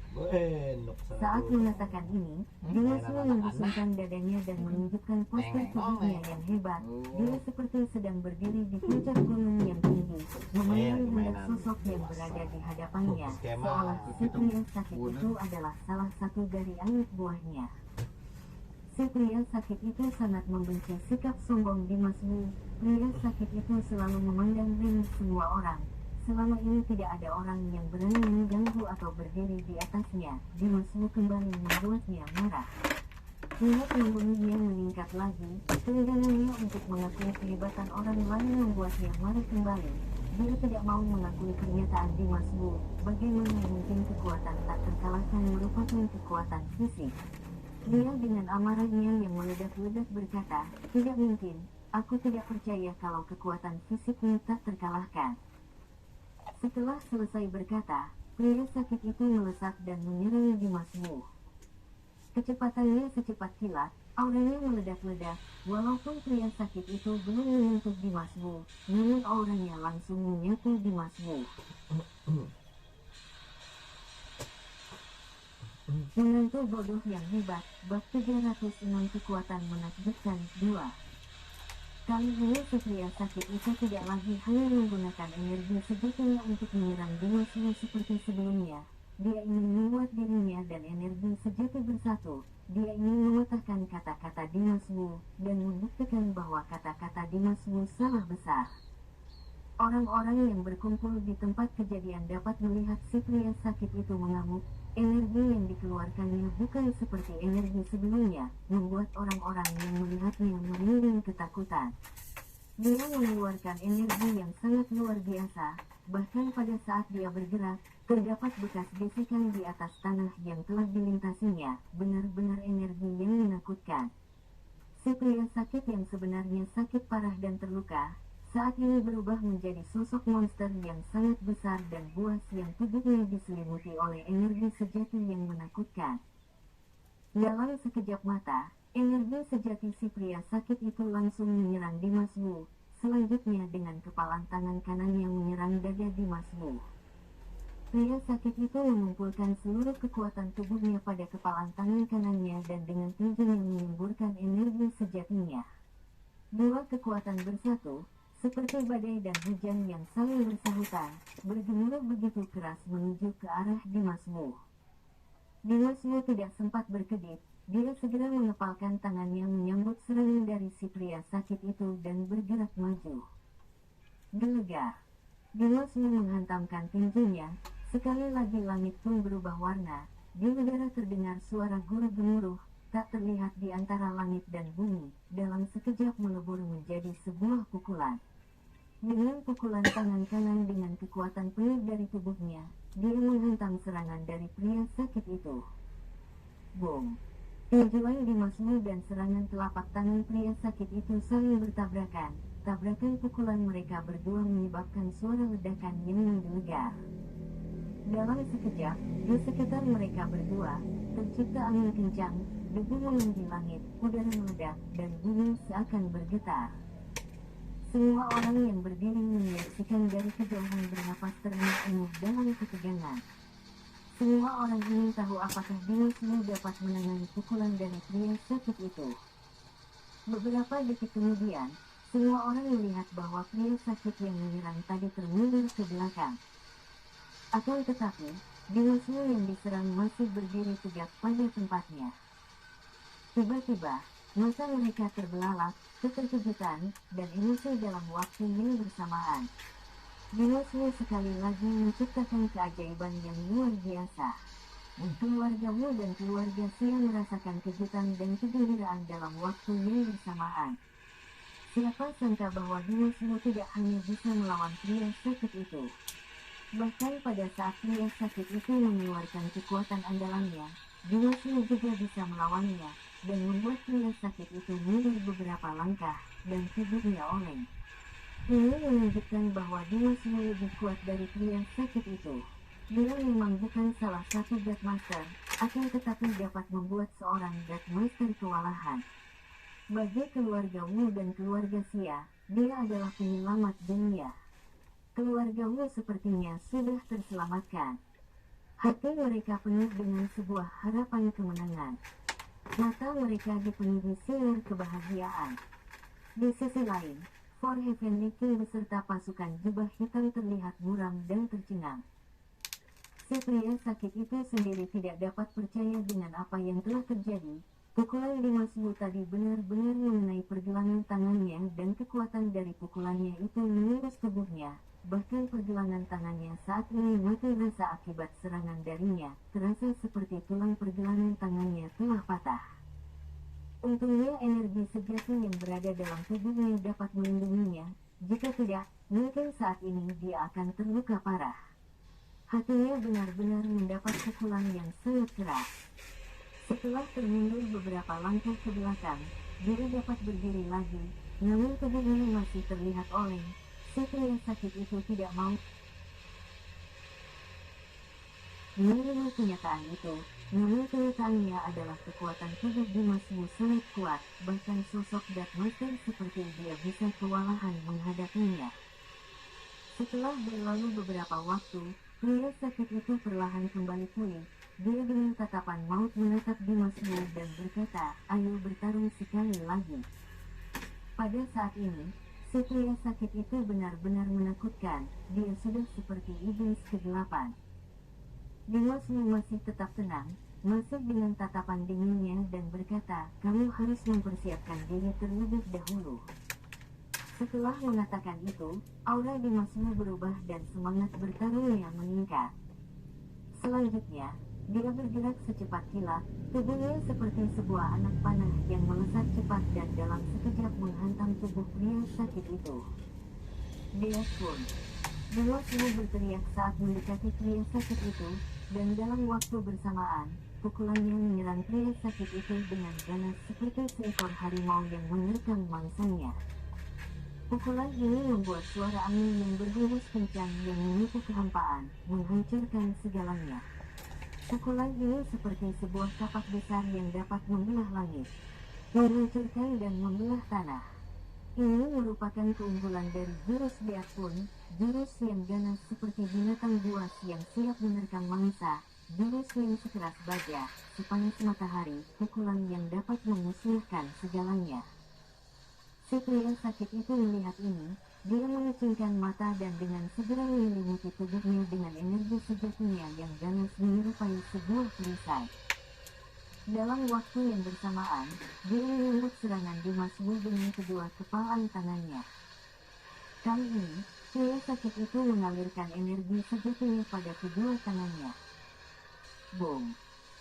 Saat mengatakan ini, Dimasmu membusungkan dadanya dan menunjukkan postur tubuhnya yang hebat. Dia seperti sedang berdiri di puncak gunung yang tinggi, memandang hendak sosok yang berada di hadapannya, seolah si pria sakit itu adalah salah satu dari anak buahnya. Si pria sakit itu sangat membenci sikap sombong Dimasmu. Pria sakit itu selalu memandang remeh semua orang. Selama ini tidak ada orang yang berani mengganggu atau berdiri di atasnya. Dimasmu kembali membuatnya marah. Niat membunuhnya meningkat lagi. Keengganannya untuk mengakui kehebatan orang lain membuatnya marah kembali. Dia tidak mau mengakui pernyataan Dimasmu. Bagaimana mungkin kekuatan tak terkalahkan merupakan kekuatan fisik? Dia dengan amarahnya yang meledak-ledak berkata, tidak mungkin, aku tidak percaya kalau kekuatan fisikmu tak terkalahkan. Setelah selesai berkata, pria sakit itu melesat dan menyerang Dimasmu. Kecepatannya secepat kilat, auranya meledak-ledak, walaupun pria sakit itu belum menyentuh Dimasmu, namun auranya langsung menyatu Dimasmu. Menantu bodoh yang hebat, bab 306 kekuatan menakjubkan 2. Kali ini si pria sakit itu tidak lagi hanya menggunakan energi sejatinya untuk menyerang Dimasmu seperti sebelumnya. Dia ingin membuat dirinya dan energi sejati bersatu. Dia ingin mematahkan kata-kata Dimasmu dan membuktikan bahwa kata-kata Dimasmu salah besar. Orang-orang yang berkumpul di tempat kejadian dapat melihat si pria sakit itu mengamuk. Energi yang dikeluarkannya bukan seperti energi sebelumnya, membuat orang-orang yang melihatnya merinding ketakutan. Dia mengeluarkan energi yang sangat luar biasa, bahkan pada saat dia bergerak, terdapat bekas gesekan di atas tanah yang telah dilintasinya, benar-benar energi yang menakutkan. Si pria sakit yang sebenarnya sakit parah dan terluka, saat ini berubah menjadi sosok monster yang sangat besar dan buas yang tubuhnya diselimuti oleh energi sejati yang menakutkan. Dalam sekejap mata, energi sejati si pria sakit itu langsung menyerang Dimasmu, selanjutnya dengan kepalan tangan kanannya menyerang dada Dimasmu. Pria sakit itu mengumpulkan seluruh kekuatan tubuhnya pada kepalan tangan kanannya dan dengan tinjunya menyemburkan energi sejatinya. Dua kekuatan bersatu, seperti badai dan hujan yang saling bersahutan, bergemuruh begitu keras menuju ke arah Dimasmu. Dimasmu tidak sempat berkedip, dia segera mengepalkan tangannya menyambut serangan dari si pria sakit itu dan bergerak maju. Gelegar. Dimasmu menghantamkan tinjunya, sekali lagi langit pun berubah warna, di udara terdengar suara guru gemuruh, tak terlihat di antara langit dan bumi, dalam sekejap melebur menjadi sebuah pukulan. Dengan pukulan tangan kanan dengan kekuatan penuh dari tubuhnya, dia menghantam serangan dari pria sakit itu. Boom! Tinjuan Dimasmu dan serangan telapak tangan pria sakit itu saling bertabrakan. Tabrakan pukulan mereka berdua menyebabkan suara ledakan yang menggelegar. Dalam sekejap, di sekitar mereka berdua, tercipta angin kencang, debu mengundi langit, udara meledak, dan bumi seakan bergetar. Semua orang yang berdiri menyaksikan dari kejauhan bernapas terengah-engah dalam ketegangan. Semua orang ingin tahu apakah Dimasmu dapat menangani pukulan dari pria sakit itu. Beberapa detik kemudian, semua orang melihat bahwa pria sakit yang menyerang tadi termundur ke belakang. Akan tetapi, Dimasmu yang diserang masih berdiri tegak pada tempatnya. Tiba-tiba, mata mereka terbelalak, keterkejutan, dan emosi dalam waktu yang bersamaan. Dimasmu sekali lagi menciptakan keajaiban yang luar biasa. Keluargamu dan keluarga Sia merasakan kejutan dan kegembiraan dalam waktu yang bersamaan. Siapa sangka bahwa Dimasmu tidak hanya bisa melawan pria sakit itu. Bahkan pada saat pria sakit itu mengeluarkan kekuatan andalannya, Dimasmu juga bisa melawannya, dan membuat pria sakit itu mundur beberapa langkah, dan tubuhnya oleng. Ini menunjukkan bahwa Dimasmu lebih kuat dari pria sakit itu. Dia memang bukan salah satu God Master, akan tetapi dapat membuat seorang God Master kewalahan. Bagi keluarga Wu dan keluarga Xia, dia adalah penyelamat dunia. Keluarga Wu sepertinya sudah terselamatkan. Hati mereka penuh dengan sebuah harapan kemenangan. Mata mereka dipenuhi sinar kebahagiaan. Di sisi lain, For Heavenly King beserta pasukan jubah hitam terlihat muram dan tercengang. Si pria sakit itu sendiri tidak dapat percaya dengan apa yang telah terjadi. Pukulan Dimasmu tadi benar-benar mengenai pergelangan tangannya dan kekuatan dari pukulannya itu menembus tubuhnya. Bahkan pergelangan tangannya saat ini mati rasa akibat serangan darinya, terasa seperti tulang pergelangan tangannya telah patah. Untungnya energi sejati yang berada dalam tubuhnya dapat melindunginya, jika tidak, mungkin saat ini dia akan terluka parah. Hatinya benar-benar mendapat pukulan yang sangat keras. Setelah termundur beberapa langkah ke belakang, dia dapat berdiri lagi, namun tubuhnya masih terlihat oleng. Si pria sakit itu tidak mau menerima kenyataan itu, namun kenyataannya adalah kekuatan tubuh Dimasmu sangat kuat, bahkan sosok God Master seperti dia bisa kewalahan menghadapinya. Setelah berlalu beberapa waktu, pria sakit itu perlahan kembali pulih. Dia dengan tatapan maut menatap Dimasmu dan berkata, "Ayo bertarung sekali lagi." Pada saat ini, si pria sakit itu benar-benar menakutkan. Dia sudah seperti iblis kegelapan. Dimasmu masih tetap tenang, masih dengan tatapan dinginnya dan berkata, "Kamu harus mempersiapkan diri terlebih dahulu." Setelah mengatakan itu, aura Dimasmu berubah dan semangat bertarungnya meningkat. Selanjutnya, dia bergerak secepat kilat, tubuhnya seperti sebuah anak panah yang melesat cepat dan dalam sekejap menghantam tubuh pria sakit itu. Dia pun, Dimasmu berteriak saat mendekati pria sakit itu, dan dalam waktu bersamaan, pukulannya menyerang pria sakit itu dengan ganas seperti seekor harimau yang menerkam mangsanya. Pukulan ini membuat suara angin yang berhembus kencang yang menipu kehampaan, menghancurkan segalanya. Pukulan ini seperti sebuah kapak besar yang dapat membelah langit, menghancurkan dan membelah tanah. Ini merupakan keunggulan dari jurus Biakun, jurus yang ganas seperti binatang buas yang siap menerkam mangsa, jurus yang sekeras baja, sepanas matahari, pukulan yang dapat memusnahkan segalanya. Si pria sakit itu melihat ini, dia mengecilkan mata dan dengan segera menyelimuti tubuhnya dengan energi sejatinya yang ganas menyerupai sebuah perisai. Dalam waktu yang bersamaan, dia menyambut serangan Dimasmu dengan kedua kepalan tangannya. Kali ini, pria sakit itu mengalirkan energi sejatinya pada kedua tangannya. Boom!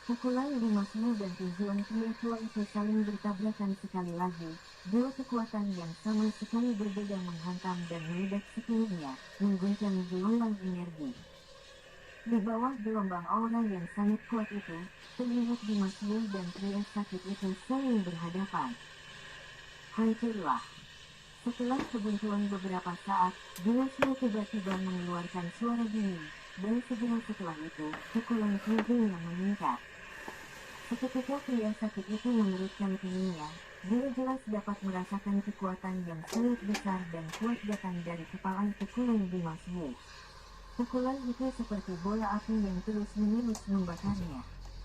Pukulan Dimasmu dan tujuan pria tua itu saling bertabrakan sekali lagi. Dua kekuatan yang sama sekali berbeda menghantam dan meledak sepenuhnya, mengguncang gelombang energi. Di bawah gelombang aura yang sangat kuat itu, terlihat Dimasmu dan pria sakit itu saling berhadapan. Hancurlah! Setelah kebuntuan beberapa saat, Dimasmu tiba-tiba mengeluarkan suara dingin, dan segera setelah itu, pukulan tubuhnya meningkat. Seketika pria sakit itu mengerutkan keningnya. Dia jelas dapat merasakan kekuatan yang sangat besar dan kuat datang dari kepalan pukulan Dimasmu. Pukulan itu seperti bola api yang terus-menerus membakarnya.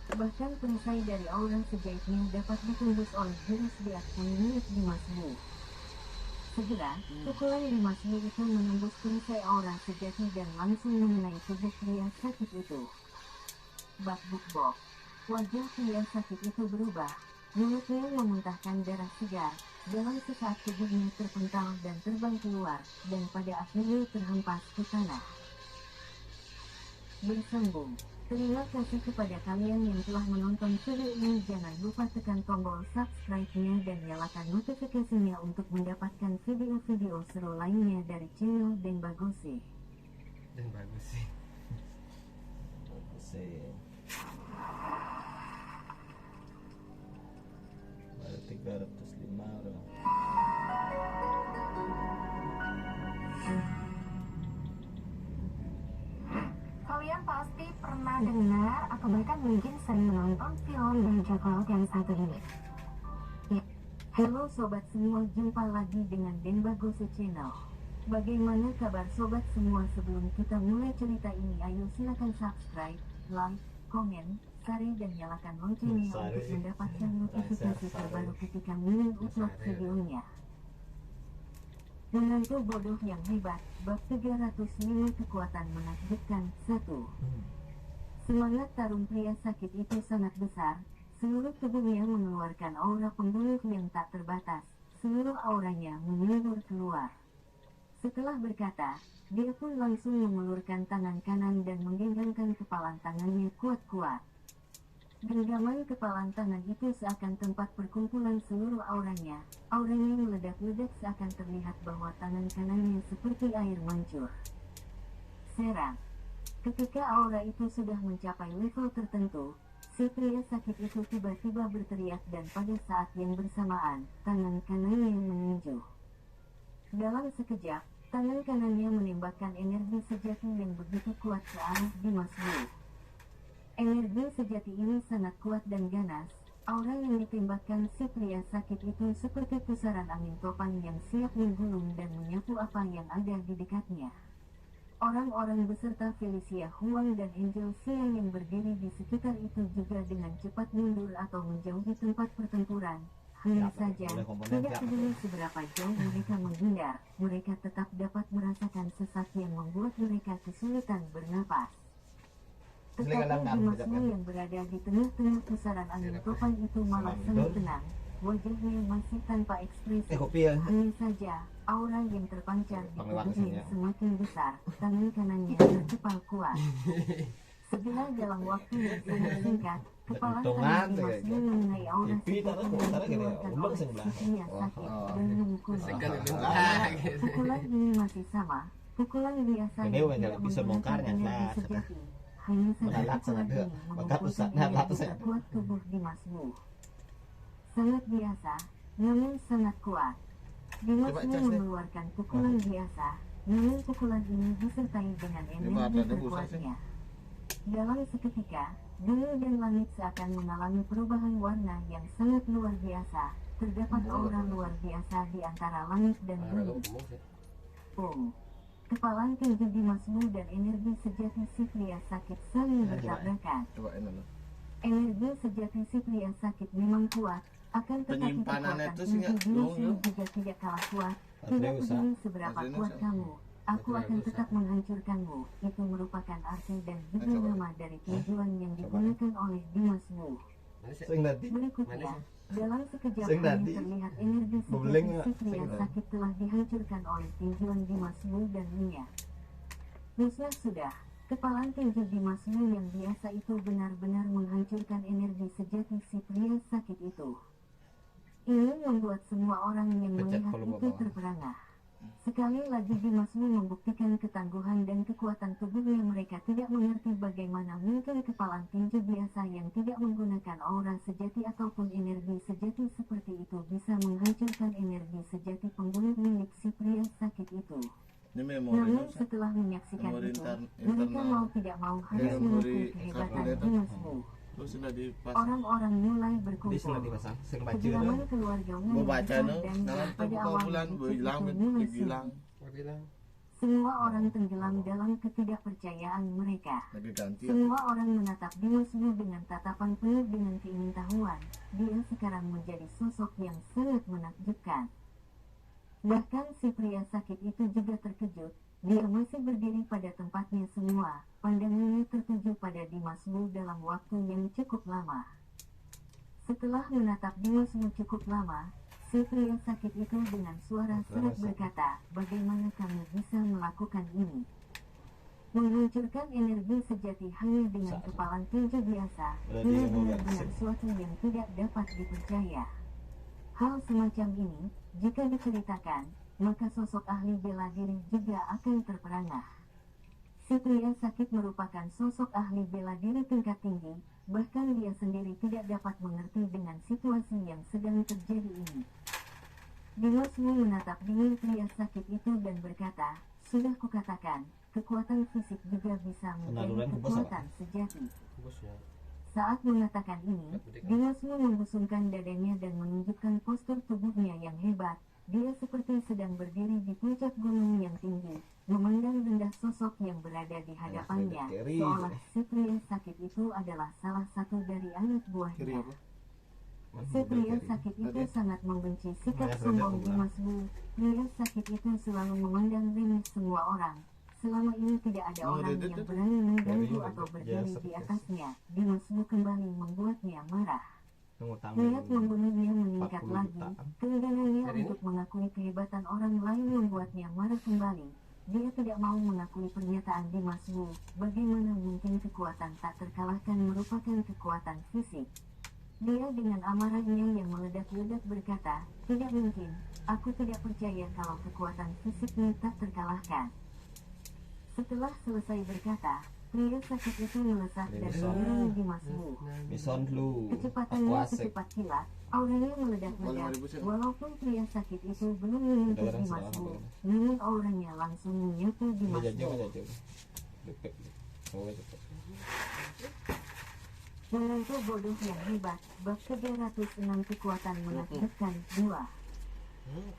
Bahkan perisai dari aura sejaitnya dapat ditembus oleh jurus Biakun milik Dimasmu. Segera, pukulan Dimasmu itu menembus perisai aura sejati dan langsung mengenai tubuh pria sakit itu. Bak-buk-bok. Wajah pria sakit itu berubah. Mulutnya memuntahkan darah segar. Dalam sesaat tubuhnya terpental dan terbang keluar, dan pada akhirnya terhempas ke tanah. Bersambung. Terima kasih kepada kalian yang telah menonton video ini. Jangan lupa tekan tombol subscribe-nya dan nyalakan notifikasinya untuk mendapatkan video-video seru lainnya dari channel Den Bagus sih. Asik. Baru 305 bro. Kalian pasti pernah dengar atau bahkan mungkin sering menonton film dan coklat yang satu ini. Ya, halo sobat semua, jumpa lagi dengan Denbagosu Channel. Bagaimana kabar sobat semua? Sebelum kita mulai cerita ini, ayo silakan subscribe, like, komen, share dan nyalakan loncengnya untuk mendapatkan notifikasi terbaru ketika Mimin upload videonya. Menantu bodoh yang hebat, bab 305 kekuatan menakjubkan 1. Semangat tarung pria sakit itu sangat besar, seluruh tubuhnya mengeluarkan aura pembunuh yang tak terbatas, seluruh auranya menyembur keluar. Setelah berkata, dia pun langsung mengulurkan tangan kanan dan menggenggamkan kepalan tangannya kuat-kuat. Genggaman kepalan tangan itu seakan tempat perkumpulan seluruh auranya. Auranya meledak-ledak seakan terlihat bahwa tangan kanannya seperti air mancur. Serang. Ketika aura itu sudah mencapai level tertentu, si pria sakit itu tiba-tiba berteriak dan pada saat yang bersamaan, tangan kanannya menunjuk. Dalam sekejap, tangan kanannya menembakkan energi sejati yang begitu kuat ke arah Dimas Wu. Energi sejati ini sangat kuat dan ganas. Aura yang ditembakkan si pria sakit itu seperti pusaran angin topan yang siap menggulung dan menyapu apa yang ada di dekatnya. Orang-orang beserta Felicia Huang dan Angel Xia yang berdiri di sekitar itu juga dengan cepat mundur atau menjauhi tempat pertempuran. Hanya saja, tidak peduli seberapa jauh mereka menghindar, mereka tetap dapat merasakan sesak yang membuat mereka kesulitan bernapas. Tetapi Dimas Wu yang berada di tengah-tengah pusaran angin topan itu malah sangat tenang, wajahnya masih tanpa ekspresi. Hanya saja, aura yang terpancar di tubuhnya semakin besar, tangan kanannya terkepal kuat. Segera dalam waktu yang sangat singkat, kepala tangan Dimas Wu mengenai aura sebuah yang dikeluarkan oleh si pria sakit dan memukulnya. Pukulan ini masih sama, pukulan biasa yang tidak menggunakan energi sejati. Hanya saja pukulan ini mengumpulkan energi terkuat tubuh Dimas Wu. Sangat biasa, namun sangat kuat. Dimas Wu mengeluarkan pukulan biasa, namun pukulan ini disertai dengan energi terkuatnya. Dalam seketika, bumi dan langit seakan mengalami perubahan warna yang sangat luar biasa. Terdapat aura luar biasa di antara langit dan bumi. Kepalan tinggi Dimas Wu dan energi sejati si pria sakit saling bertabrakan. Energi sejati si pria sakit memang kuat, akan tetapi kekuatan tinggi Dimas Wu juga tidak kalah kuat. Tidak peduli seberapa kuat kamu, aku akan tetap menghancurkanmu. Itu merupakan arti dan juga nama dari tujuan yang digunakan oleh Dimas Wu. Berikutnya, dalam sekejap angin terlihat energi sejati si pria sakit telah dihancurkan oleh tinjuan Dimas Wu dan Nia. Musnah sudah, kepalan tinju Dimas Wu yang biasa itu benar-benar menghancurkan energi sejati si pria sakit itu. Ini membuat semua orang yang melihat itu terperangah. Sekali lagi Dimas Wu membuktikan ketangguhan dan kekuatan tubuhnya. Mereka tidak mengerti bagaimana mungkin kepalan tinju biasa yang tidak menggunakan aura sejati ataupun energi sejati seperti itu bisa menghancurkan energi sejati pembunuh milik si pria sakit itu. Namun setelah menyaksikan itu, mereka mau tidak mau harus mengakui kehebatan Dimas Wu. Orang-orang mulai berkumpul. Kegelaman keluarga Wu besar dan pada awalnya itu mulai hilang. Semua orang tenggelam dalam ketidakpercayaan mereka. Semua orang menatap Dimas Wu dengan tatapan penuh dengan keingintahuan. Dia sekarang menjadi sosok yang sangat menakjubkan. Bahkan si pria sakit itu juga terkejut. Dia masih berdiri pada tempatnya semua. Pandangannya tertuju pada Dimas Wu dalam waktu yang cukup lama. Setelah menatap Dimas Wu cukup lama, si pria sakit itu dengan suara serak berkata, bagaimana kamu bisa melakukan ini? Menghancurkan energi sejati hanya dengan kepalan tinju biasa, ini benar-benar suatu yang tidak dapat dipercaya. Hal semacam ini, jika diceritakan, maka sosok ahli bela diri juga akan terperangah. Si pria sakit merupakan sosok ahli bela diri tingkat tinggi, bahkan dia sendiri tidak dapat mengerti dengan situasi yang sedang terjadi ini. Dimas Wu menatap dingin pria sakit itu dan berkata, "Sudah kukatakan, kekuatan fisik juga bisa menjadi kekuatan sejati." Bosnya. Saat mengatakan ini, Dimas Wu membusungkan dadanya dan menunjukkan postur tubuhnya yang hebat. Dia seperti sedang berdiri di puncak gunung yang tinggi, memandang rendah sosok yang berada di hadapannya, seolah si pria sakit itu adalah salah satu dari anak buahnya. Si pria sakit itu sangat membenci sikap sombong Dimas Wu. Pria sakit itu selalu memandang remeh semua orang. Selama ini tidak ada orang yang berani mengganggu atau berdiri di atasnya. Dimas Wu kembali membuatnya marah. Niat membunuhnya meningkat lagi. Keengganannya untuk mengakui kehebatan orang lain membuatnya marah kembali. Dia tidak mau mengakui pernyataan Dimas Wu. Bagaimana mungkin kekuatan tak terkalahkan merupakan kekuatan fisik? Dia dengan amarahnya yang meledak-ledak berkata, "Tidak mungkin. Aku tidak percaya kalau kekuatan fisiknya tak terkalahkan." Setelah selesai berkata, pria sakit itu melesat dan menyerang Dimas Wu. Mison lu. Kecepatannya secepat kilat, auranya meledak-ledak. Walaupun pria sakit itu belum menyentuh Dimas Wu, namun auranya langsung menyapu Dimas Wu. Menantu bodoh yang hebat, bab 306 kekuatan menakutkan 2.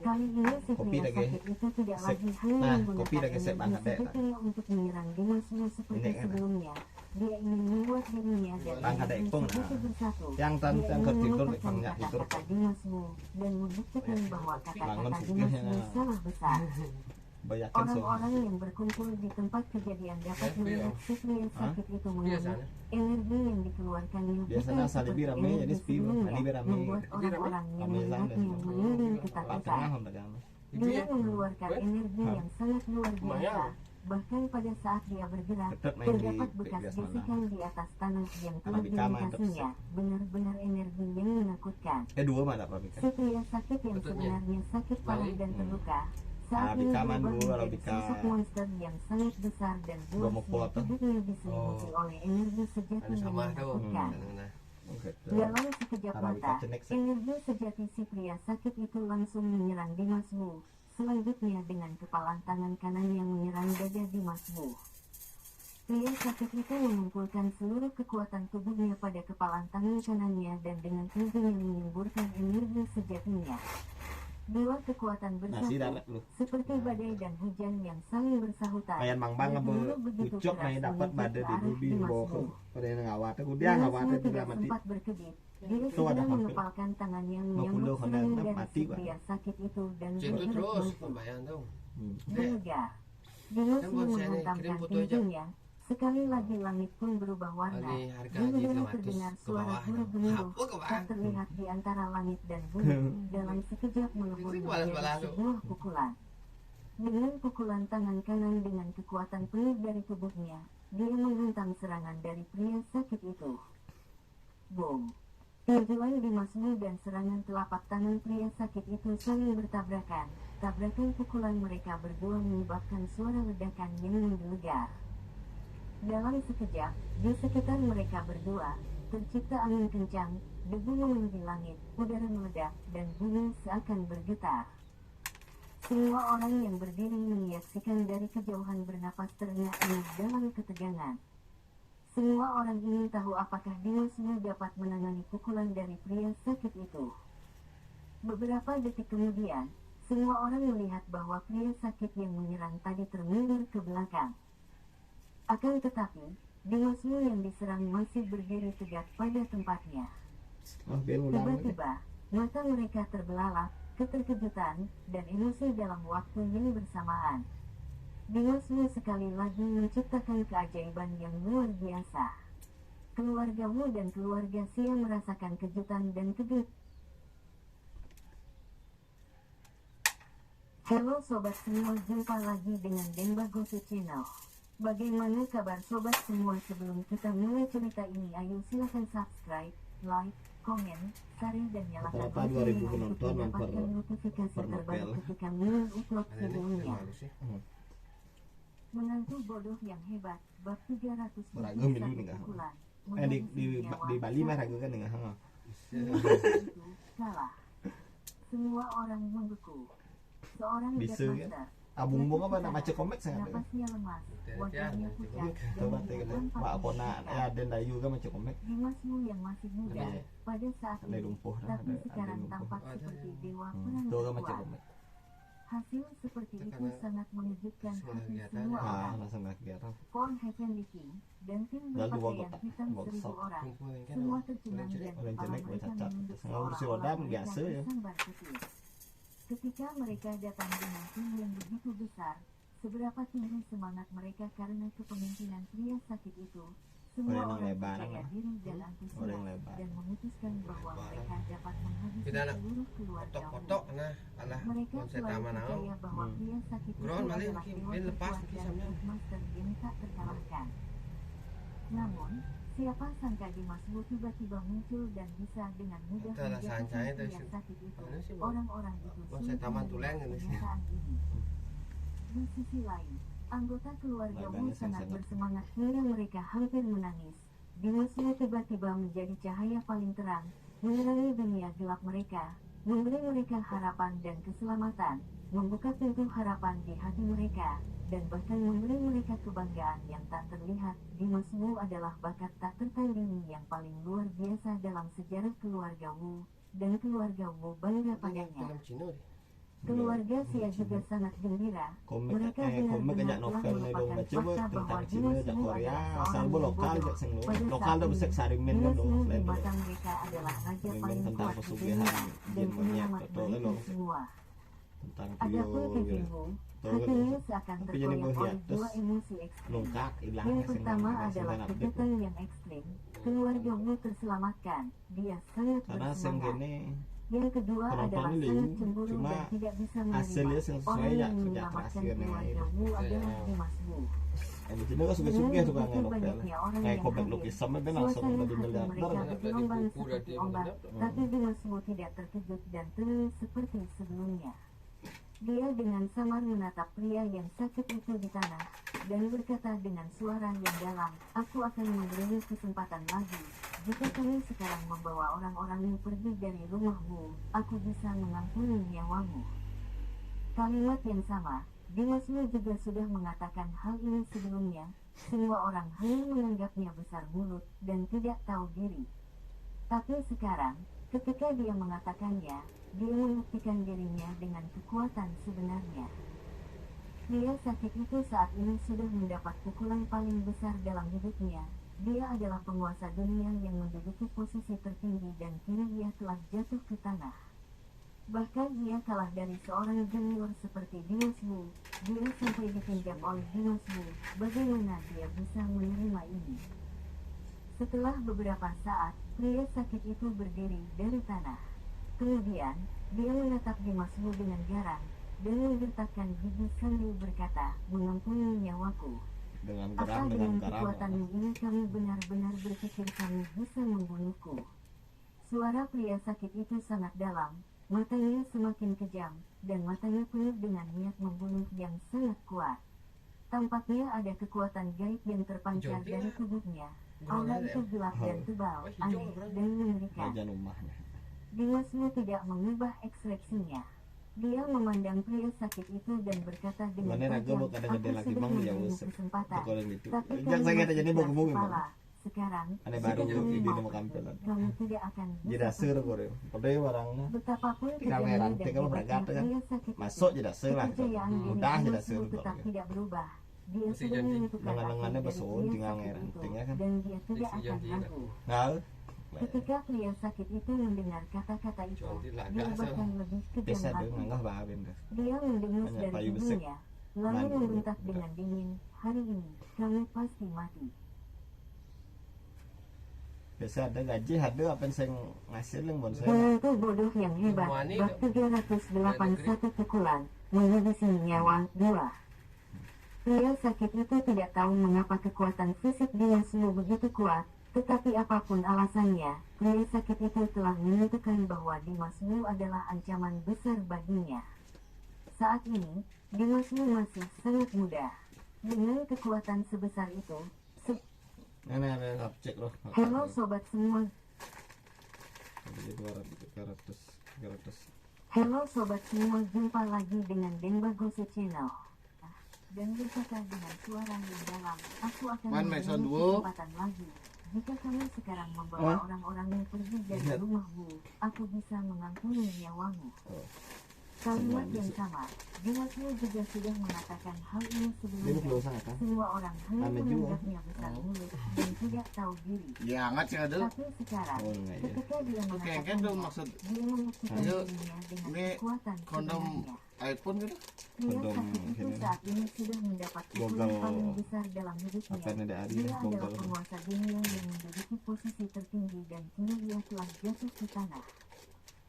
Kali ini si pria sakit itu tidak lagi hanya menggunakan energi sedikitnya untuk menyerang Dimas Wu seperti sebelumnya. Dia ingin membuat dirinya dan energi segitu bersatu. Dia ingin mematahkan kata-kata Dimas Wu dan membuktikan bahwa kata-kata Dimas Wu salah besar. Orang-orang yang berkumpul di tempat kejadian dapat melihat si pria sakit itu mengamuk. Energi yang dikeluarkannya bukan seperti energi sebelumnya, membuat orang-orang yang melihatnya mengiring ketakutan. Dia mengeluarkan energi yang sangat luar biasa. Bahkan pada saat dia bergerak, terdapat bekas gesekan di atas tanah yang telah dilintasinya. Benar-benar energi yang menakutkan. Si pria sakit yang sebenarnya sakit parah dan terluka, saat ini berubah menjadi sosok monster yang sangat besar dan buasnya hidupnya diselimuti oleh energi sejati yang menakutkan. Dalam sekejap mata, energi sejati si pria sakit itu langsung menyerang Dimas Wu. Selanjutnya dengan kepalan tangan kanan yang menyerang dada Dimas Wu. Pria sakit itu mengumpulkan seluruh kekuatan tubuhnya pada kepalan tangan kanannya dan dengan tingginya menyemburkan energi sejatinya. Dua kekuatan bersatu, seperti badai dan hujan yang saling bersahutan. Berguru begitu keras menuju ke arah Dimas Wu. Dimas Wu tidak sempat berkedip. Dia segera mengepalkan tangannya menyambut serangan dari si pria sakit itu dan bergerak maju. Bergegar. Dimas Wu menghantamkan pintunya. Sekali lagi langit pun berubah warna. Kemudian terdengar suara gemuruh tak terlihat di antara langit dan bumi. Dalam sekejap melebur menjadi sebuah pukulan. Dengan pukulan tangan kanan dengan kekuatan penuh dari tubuhnya, dia menghantam serangan dari pria sakit itu. Boom! Tujuan Dimas Wu dan serangan telapak tangan pria sakit itu saling bertabrakan. Tabrakan pukulan mereka berdua menyebabkan suara ledakan yang menggelegar. Dalam sekejap, di sekitar mereka berdua, tercipta angin kencang, debu memenuhi langit, udara meledak, dan bumi seakan bergetar. Semua orang yang berdiri menyaksikan dari kejauhan bernapas terengah-engah dalam ketegangan. Semua orang ingin tahu apakah Dimas Wu dapat menangani pukulan dari pria sakit itu. Beberapa detik kemudian, semua orang melihat bahwa pria sakit yang menyerang tadi termundur ke belakang. Akan tetapi, Dimas Wu yang diserang masih berdiri tegak pada tempatnya. Tiba-tiba, mata mereka terbelalak, keterkejutan, dan emosi dalam waktu yang bersamaan. Dimas Wu sekali lagi menciptakan keajaiban yang luar biasa. Keluarga Wu dan keluarga Xia merasakan kejutan dan Halo sobat semua, jumpa lagi dengan Denba Gosu Channel. Bagaimana kabar sobat semua? Sebelum kita mulai cerita ini, ayo silahkan subscribe, like, komen, share, dan nyalakan loncengnya untuk mendapatkan notifikasi terbaru ketika upload videonya. Menantu bodoh yang hebat, bab 300 Beragam dulu nih, Kak. pukulan. Di Bali mah ragu kan enggak? Itu kalah. Semua orang membeku. Seorang Bisa, kan? Gatmaster, Abung-bung apa nak macam komik saya. napasnya lemas, wajahnya pucat, dan Coba tengok tampak Pak Pona mengerikan. ya dan Dayu kan macam komik. Dimasmu yang masih muda Ada- pada saat Ada ini, lumpuh dah, tapi ada sekarang lumpuh. tampak Ada. seperti dewa Itu perang kan macam terkuat. komik. Hasil seperti itu Karena sangat mengejutkan semua hati kegiatan semua ya. orang. Langsung nggak kegiatan. Von Heavenly King dan tim Lalu berpakaian bawa hitam kotak, 1000 bawa orang Kumpul kan semua tercengang dan Orang kepala jelek, mereka cacat. menunduk Setengah kursi seolah-olah roda mereka biasa ya. tersambar petir. Ketika mereka datang dengan tim yang begitu besar, seberapa tinggi semangat mereka karena kepemimpinan pria sakit itu, semua Orang yang orang lebar, percaya kan? diri dan Orang antusias yang lebar. dan memutuskan bahwa mereka dapat menghabisi Kita nak seluruh keluarga. Foto-foto nah alah Mereka konsep selalu taman naon. percaya bahwa pria sakit itu Ground balik, adalah dewa mungkin lepas, terkuat mungkin dan sambil. master yang tak terkalahkan. Namun, siapa sangka Dimas Wu tiba-tiba muncul dan bisa dengan mudah Itu lah menjatuhkan sancanya itu pria sih. sakit itu. Mana sih, Bu? Orang-orang itu Konsep sulit taman menerima tulen ini sih. kenyataan ini. Di sisi lain, anggota keluarga Wu Baganya sangat sangat. bersemangat hingga mereka hampir menangis. Dimas Wu tiba-tiba menjadi cahaya paling terang, menerangi dunia gelap mereka, memberi mereka harapan dan keselamatan, membuka pintu harapan di hati mereka, dan bahkan memberi mereka kebanggaan yang tak terlihat. Dimas Wu adalah bakat tak tertandingi yang paling luar biasa dalam sejarah keluarga Wu, dan keluarga Wu bangga padanya. Film Cina deh. Keluarga Sia juga sangat gembira. Komik Mereka komik benar-benar kayak telah novel nih dong melupakan baca buat fakta bahwa tentang Cina Dimas jak Wu Korea adalah asal seorang bu yang lokal bodoh. jak sing lu. Pada Lokal saat dah ini, besar sarimen kan Dimas dong Wu di lain mata mereka adalah raja Sarimen paling tentang kuat di pesugihan dunia dan jin banyak penyelamat betul mereka loh semua. tentang Adapun Tio Kevin gitu. Wu, Betul, hatinya seakan Tapi jadi terkoyak gua oleh lihat, dua terus emosi ekstrim. nungkak hilang Yang sing pertama sing adalah update. kejahatan yang ekstrim. Keluarga Wu terselamatkan. Dia sangat Karena sing bersemangat. gini Yang kedua penonton adalah ini sangat liu, cemburu cuma dan tidak bisa hasilnya menerima. sesuai Orang ya yang kerja menyelamatkan keras ya, keluarga nih. Wu adalah Dimas Wu. di Cina kan suka-suka Dengan suka begitu novel banyaknya orang kayak yang komik hadir, lukisan kan langsung suasana jadi hati miliarder mereka kan. bergelombang Buku seperti berarti ombak, benar. tapi Dimas Wu tidak terkejut dan tenang seperti sebelumnya. Dia dengan samar menatap pria yang sakit itu di tanah, dan berkata dengan suara yang dalam, "Aku akan memberimu kesempatan lagi. Jika kamu sekarang membawa orang-orangmu pergi dari rumahmu, aku bisa mengampuni nyawamu." Kalimat yang sama, Dimas Wu juga sudah mengatakan hal ini sebelumnya. Semua orang hanya menganggapnya besar mulut dan tidak tahu diri. Tapi sekarang, ketika dia mengatakannya, dia membuktikan dirinya dengan kekuatan sebenarnya. Pria sakit itu saat ini sudah mendapat pukulan paling besar dalam hidupnya. Dia adalah penguasa dunia yang menduduki posisi tertinggi dan kini dia telah jatuh ke tanah. Bahkan dia kalah dari seorang junior seperti Dimas Wu. Dia sampai ditinjak oleh Dimas Wu. Bagaimana dia bisa menerima ini? Setelah beberapa saat, pria sakit itu berdiri dari tanah. Kemudian, dia menatap Dimas Wu dengan garang dan menggertakkan gigi sambil berkata, "Mengampuni nyawaku. dengan Apa geram dengan dengan garam kekuatanmu ini kamu benar-benar berpikir kamu bisa membunuhku?" Suara pria sakit itu sangat dalam, matanya semakin kejam, dan matanya penuh dengan niat membunuh yang sangat kuat. Tampaknya ada kekuatan gaib yang terpancar dari tubuhnya. Aura itu gelap dan tebal, aneh dan mengerikan. raja rumahnya Dimas Wu tidak mengubah ekspresinya. Dia memandang pria sakit itu dan berkata dengan mana raga tajam, mau kadang gede "Aku lagi sudah bang dia memberimu usap kesempatan. kalau gitu Tapi jangan kamu saya kata masih jadi keras bohong kepala. Sekarang, Ada jika baru kamu juga mau mau kampelan. kamu tidak akan jadi bisa dasar pergi. kore padahal barangnya Betapapun tinggal kejamnya rantai dan kalau hebatnya berangkat kan pria sakit masuk itu, jadi dasar lah kepercayaan diri mudah jadi Dimas dasar Wu tetap tidak berubah. Dia Mesti sudah janji. menentukan Lengan-lengannya akhir dari besul, pria tinggal sakit ngerantingnya itu, kan. dan dia tidak Mesti akan janji kan. ragu. ngal Ketika pria sakit itu mendengar kata-kata itu, Jual di laga, dia so. bahkan lebih kejam biasa lagi. dong nggak babin deh Dia mendengus Banyak dari payu besi. tubuhnya, lalu Mandi. membentak dengan dingin, "Hari ini, kamu pasti mati." biasa ada gaji ada apa yang saya ngasih yang bon saya Menantu bodoh yang hebat, Wani bab 381 pukulan, menghabisi nyawa 2. Pria sakit itu tidak tahu mengapa kekuatan fisik Dimas Wu begitu kuat, tetapi apapun alasannya, pria sakit itu telah menentukan bahwa Dimas Wu adalah ancaman besar baginya. Saat ini, Dimas Wu masih sangat muda. Dengan kekuatan sebesar itu, Ini cek loh. Halo sobat semua. Jadi 300. Halo sobat semua, jumpa lagi dengan Denbagosi Channel. Dan berkata dengan suara yang dalam, aku akan Man, memberi Mason duo. kesempatan lagi. Jika kamu sekarang membawa orang-orang yang pergi dari rumahmu, aku bisa mengampuni nyawamu. Kalimat yang sama, Dimasmu juga sudah mengatakan hal ini Dia sebelumnya. belum sangat kan? Semua orang hanya Ame juga. menganggapnya besar mulut dan tidak tahu diri. Ya hangat sih ada. Tapi sekarang, Oh, enggak ya. ketika dia Oke, mengatakan kan dong maksud dia membuktikan Ayo, dirinya dengan ini kekuatan kondom sebenarnya. iPhone gitu. Pria kondom sakit itu gini. saat ini sudah mendapat pukulan Gogel. paling besar dalam Apa hidupnya. ini ada hari Dia adalah gogel. penguasa dunia yang menduduki posisi tertinggi dan kini dia telah jatuh ke tanah.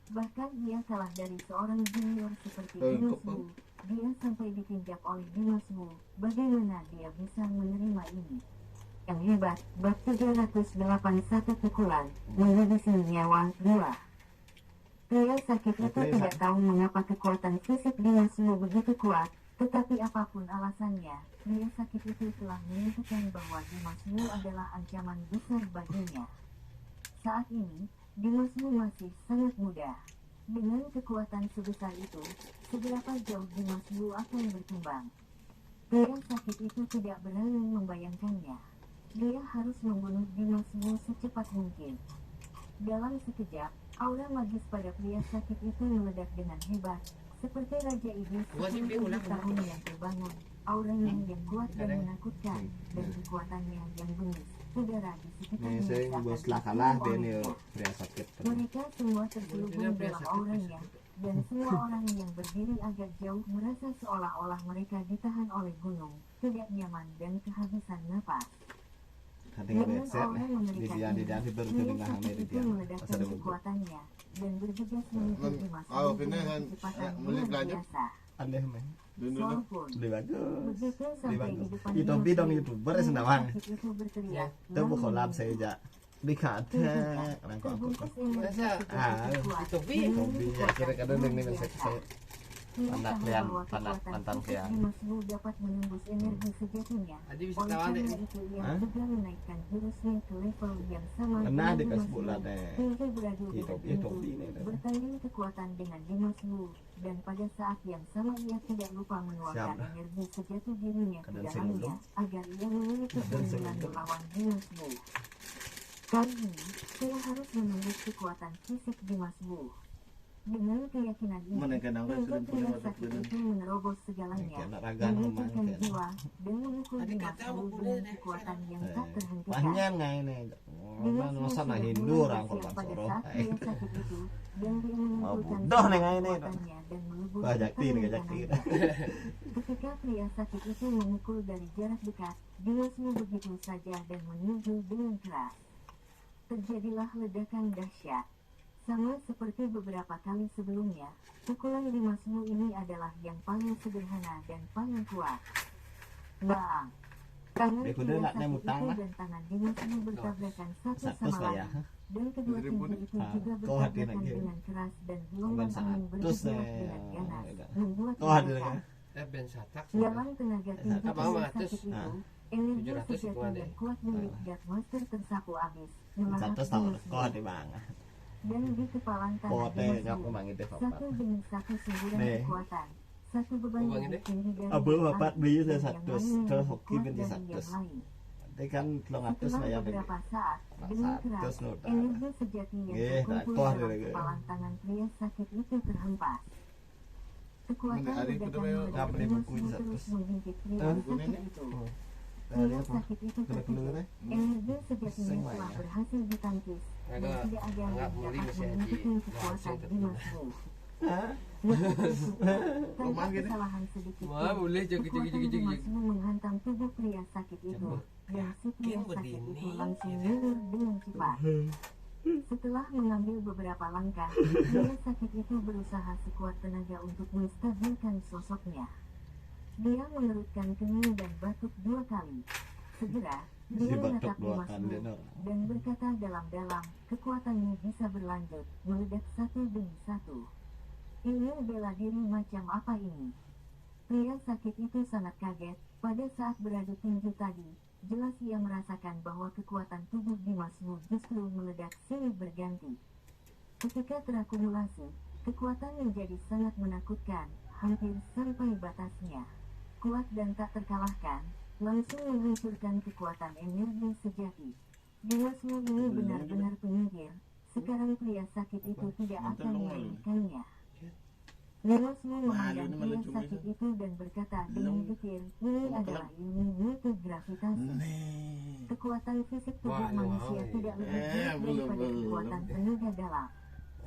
Bahkan ia kalah dari seorang junior seperti Dimas Wu. Dia sampai ditinjak oleh Dimas Wu. Bagaimana dia bisa menerima ini? Yang hebat, bab 381 pukulan, menghabisi nyawa 2. Pria sakit itu tidak tahu mengapa kekuatan fisik Dimas Wu begitu kuat, tetapi apapun alasannya, pria sakit itu telah menentukan bahwa Dimas Wu adalah ancaman besar baginya. Saat ini, Dimas Wu masih sangat muda. Dengan kekuatan sebesar itu, seberapa jauh Dimas Wu akan berkembang? Pria sakit itu tidak berani membayangkannya. Dia harus membunuh Dimas Wu secepat mungkin. Dalam sekejap, aura magis pada pria sakit itu meledak dengan hebat, seperti Raja Iblis 10.000 tahun yang terbangun. Auranya yang kuat dan menakutkan, dan kekuatannya yang bengis. Udara di Nih sekitarnya saya seakan bos lah dipenuhi kalah dia nih olehnya. pria sakit. Mereka semua terselubung dalam auranya, dan semua orang yang berdiri agak jauh merasa seolah-olah mereka ditahan oleh gunung, tidak nyaman dan kehabisan napas. Hati Dengan ngereset aura nih. mengerikan Di ini, baru pria kedengaran sakit dari itu dia. Pas meledakkan ada beberapa. kekuatannya, dan bergegas menuju Dimas Oh, Wu pindah dengan kan, kecepatan mulai luar belajar. biasa. Aneh meh. Dulu Walaupun Lebih bagus. begitu Lebih sampai di bagus. depan Itu Dimas bidang Wu, YouTuber pria senawang. sakit itu berteriak, Itu mau lalu collab saya aja. Di kata orang kok aku. terbungkus energi Masa? sebegitu kuat. Itu bi. Dengan Tobi ya kekuatan kira kadang luar dengan biasa. saya Ia Pandak tahu lian, bahwa pandak kekuatan pantang fisik kian. Dimas Wu dapat menembus energi sejatinya. Adi bisa Oleh kawan karena deh. itu ia Hah? juga menaikkan jurusnya ke level yang sama Kena dengan di Dimas kas Wu. bulan deh. Hingga beradu Itu dengan itu pintu, ini. bertanding kekuatan dengan Dimas Wu, dan pada saat yang sama ia tidak lupa menuangkan Siapa? energi sejati dirinya ke Kadang dalamnya singgung. agar ia memiliki Kadang keunggulan singgung. melawan Dimas Wu. Kali ini, saya harus menembus kekuatan fisik Dimas Wu. Dengan keyakinan ini, Menekan angka hingga sudah pria punya sakit benar. itu menerobos segalanya, Kayak ragan menghancurkan memang, jiwa, dan memukul Adik Dimas kata Wu mau dengan boleh deh. kekuatan yang tak terhentikan. Panjang nggak ini? Dimas Wu Masa sudah nah Hindu mulai orang bersiap korban pada soroh. saat pria sakit itu, dan dia mengumpulkan bodoh semua nih nggak ini, kekuatannya dan melebur Wah, ke jakti tangan nih, jakti. kanannya. Ketika pria sakit itu memukul dari jarak dekat, Dimas Wu begitu saja dan menyusul dengan keras. Terjadilah ledakan dahsyat. Sama seperti beberapa kali sebelumnya, pukulan Dimas Wu ini adalah yang paling sederhana dan paling kuat. Bang! Tangan Dia kudu pria nak sakit nemutang itu lah. dan tangan Dimas Wu bertabrakan satu Satu sama saya. lain. Dan kedua pintu itu Ah, juga kau hadir bertabrakan lagi. dengan keras dan gelombang Bukan angin 100 bergejolak ya. dengan ganas, Udah. membuat Kau hadir ledakan. ya. Ben satak. Dalam tenaga tinggi Apa, pria 100? sakit itu, Ah. energi 700 sejati hitungan dan deh. kuat milik Darkmaster tersapu habis, melahap 100 tahun. Dimas Kau Wu. ada banget. Dan di kepalan tangan Pote Dimas nyok Wu, memang itu satu papat. demi satu semburan Nih. kekuatan, satu beban Bang lebih ini? tinggi dari Abu yang papat lain, beli dan saya yang 100, lain yang terus lebih hoki kuat beli dari 100. yang lain. Dia kan 300 Setelah saya beli. beberapa saat, Pak, dengan 100 keras, nota. energi sejati yang Eh, terkumpul tak kuat dalam dia, kepalan tangan pria sakit itu terhempas. Kekuatan Mana hari ledakan kedua meledak nggak beli Dimas buku Wu ini terus 100. menghimpit pria Eh, sakit itu. Dari Pria apa? sakit itu Kena-kena terkejut. deh. Energi sejatinya Seng telah ya. berhasil ditangkis, dan Agak tidak ada yang anggap muri dapat masih menghentikan haji. kekuatan Langsung Dimas Wu. Hah? Meskipun itu, tanpa Roman gitu. kesalahan sedikit Wah, pun, boleh jogi jogi kekuatan jogi jogi. Dimas Wu menghantam tubuh pria sakit itu, dan si pria Yakin sakit begini, itu langsung ya. mundur dengan cepat. Setelah mengambil beberapa langkah, pria sakit itu berusaha sekuat tenaga untuk menstabilkan sosoknya. Dia mengerutkan kening dan batuk 2 kali. Segera, dia Si batuk menatap 2 Dimas kali Wu Nor. dan berkata dalam-dalam, kekuatannya bisa berlanjut, meledak satu demi satu. Ini bela diri macam apa ini? Pria sakit itu sangat kaget. Pada saat beradu tinju tadi, jelas ia merasakan bahwa kekuatan tubuh Dimas Wu justru meledak silih berganti. Ketika terakumulasi, kekuatan menjadi sangat menakutkan, hampir sampai batasnya. Kuat dan tak terkalahkan, langsung menghancurkan kekuatan energi sejati. Dimas Wu ini benar-benar penyihir. Sekarang pria sakit itu tidak akan meremehkannya. Dimas Wu memandang pria sakit itu dan berkata dengan getir, ini adalah ilmu multi gravitasi. Kekuatan fisik tubuh manusia tidak lebih baik daripada kekuatan tenaga dalam.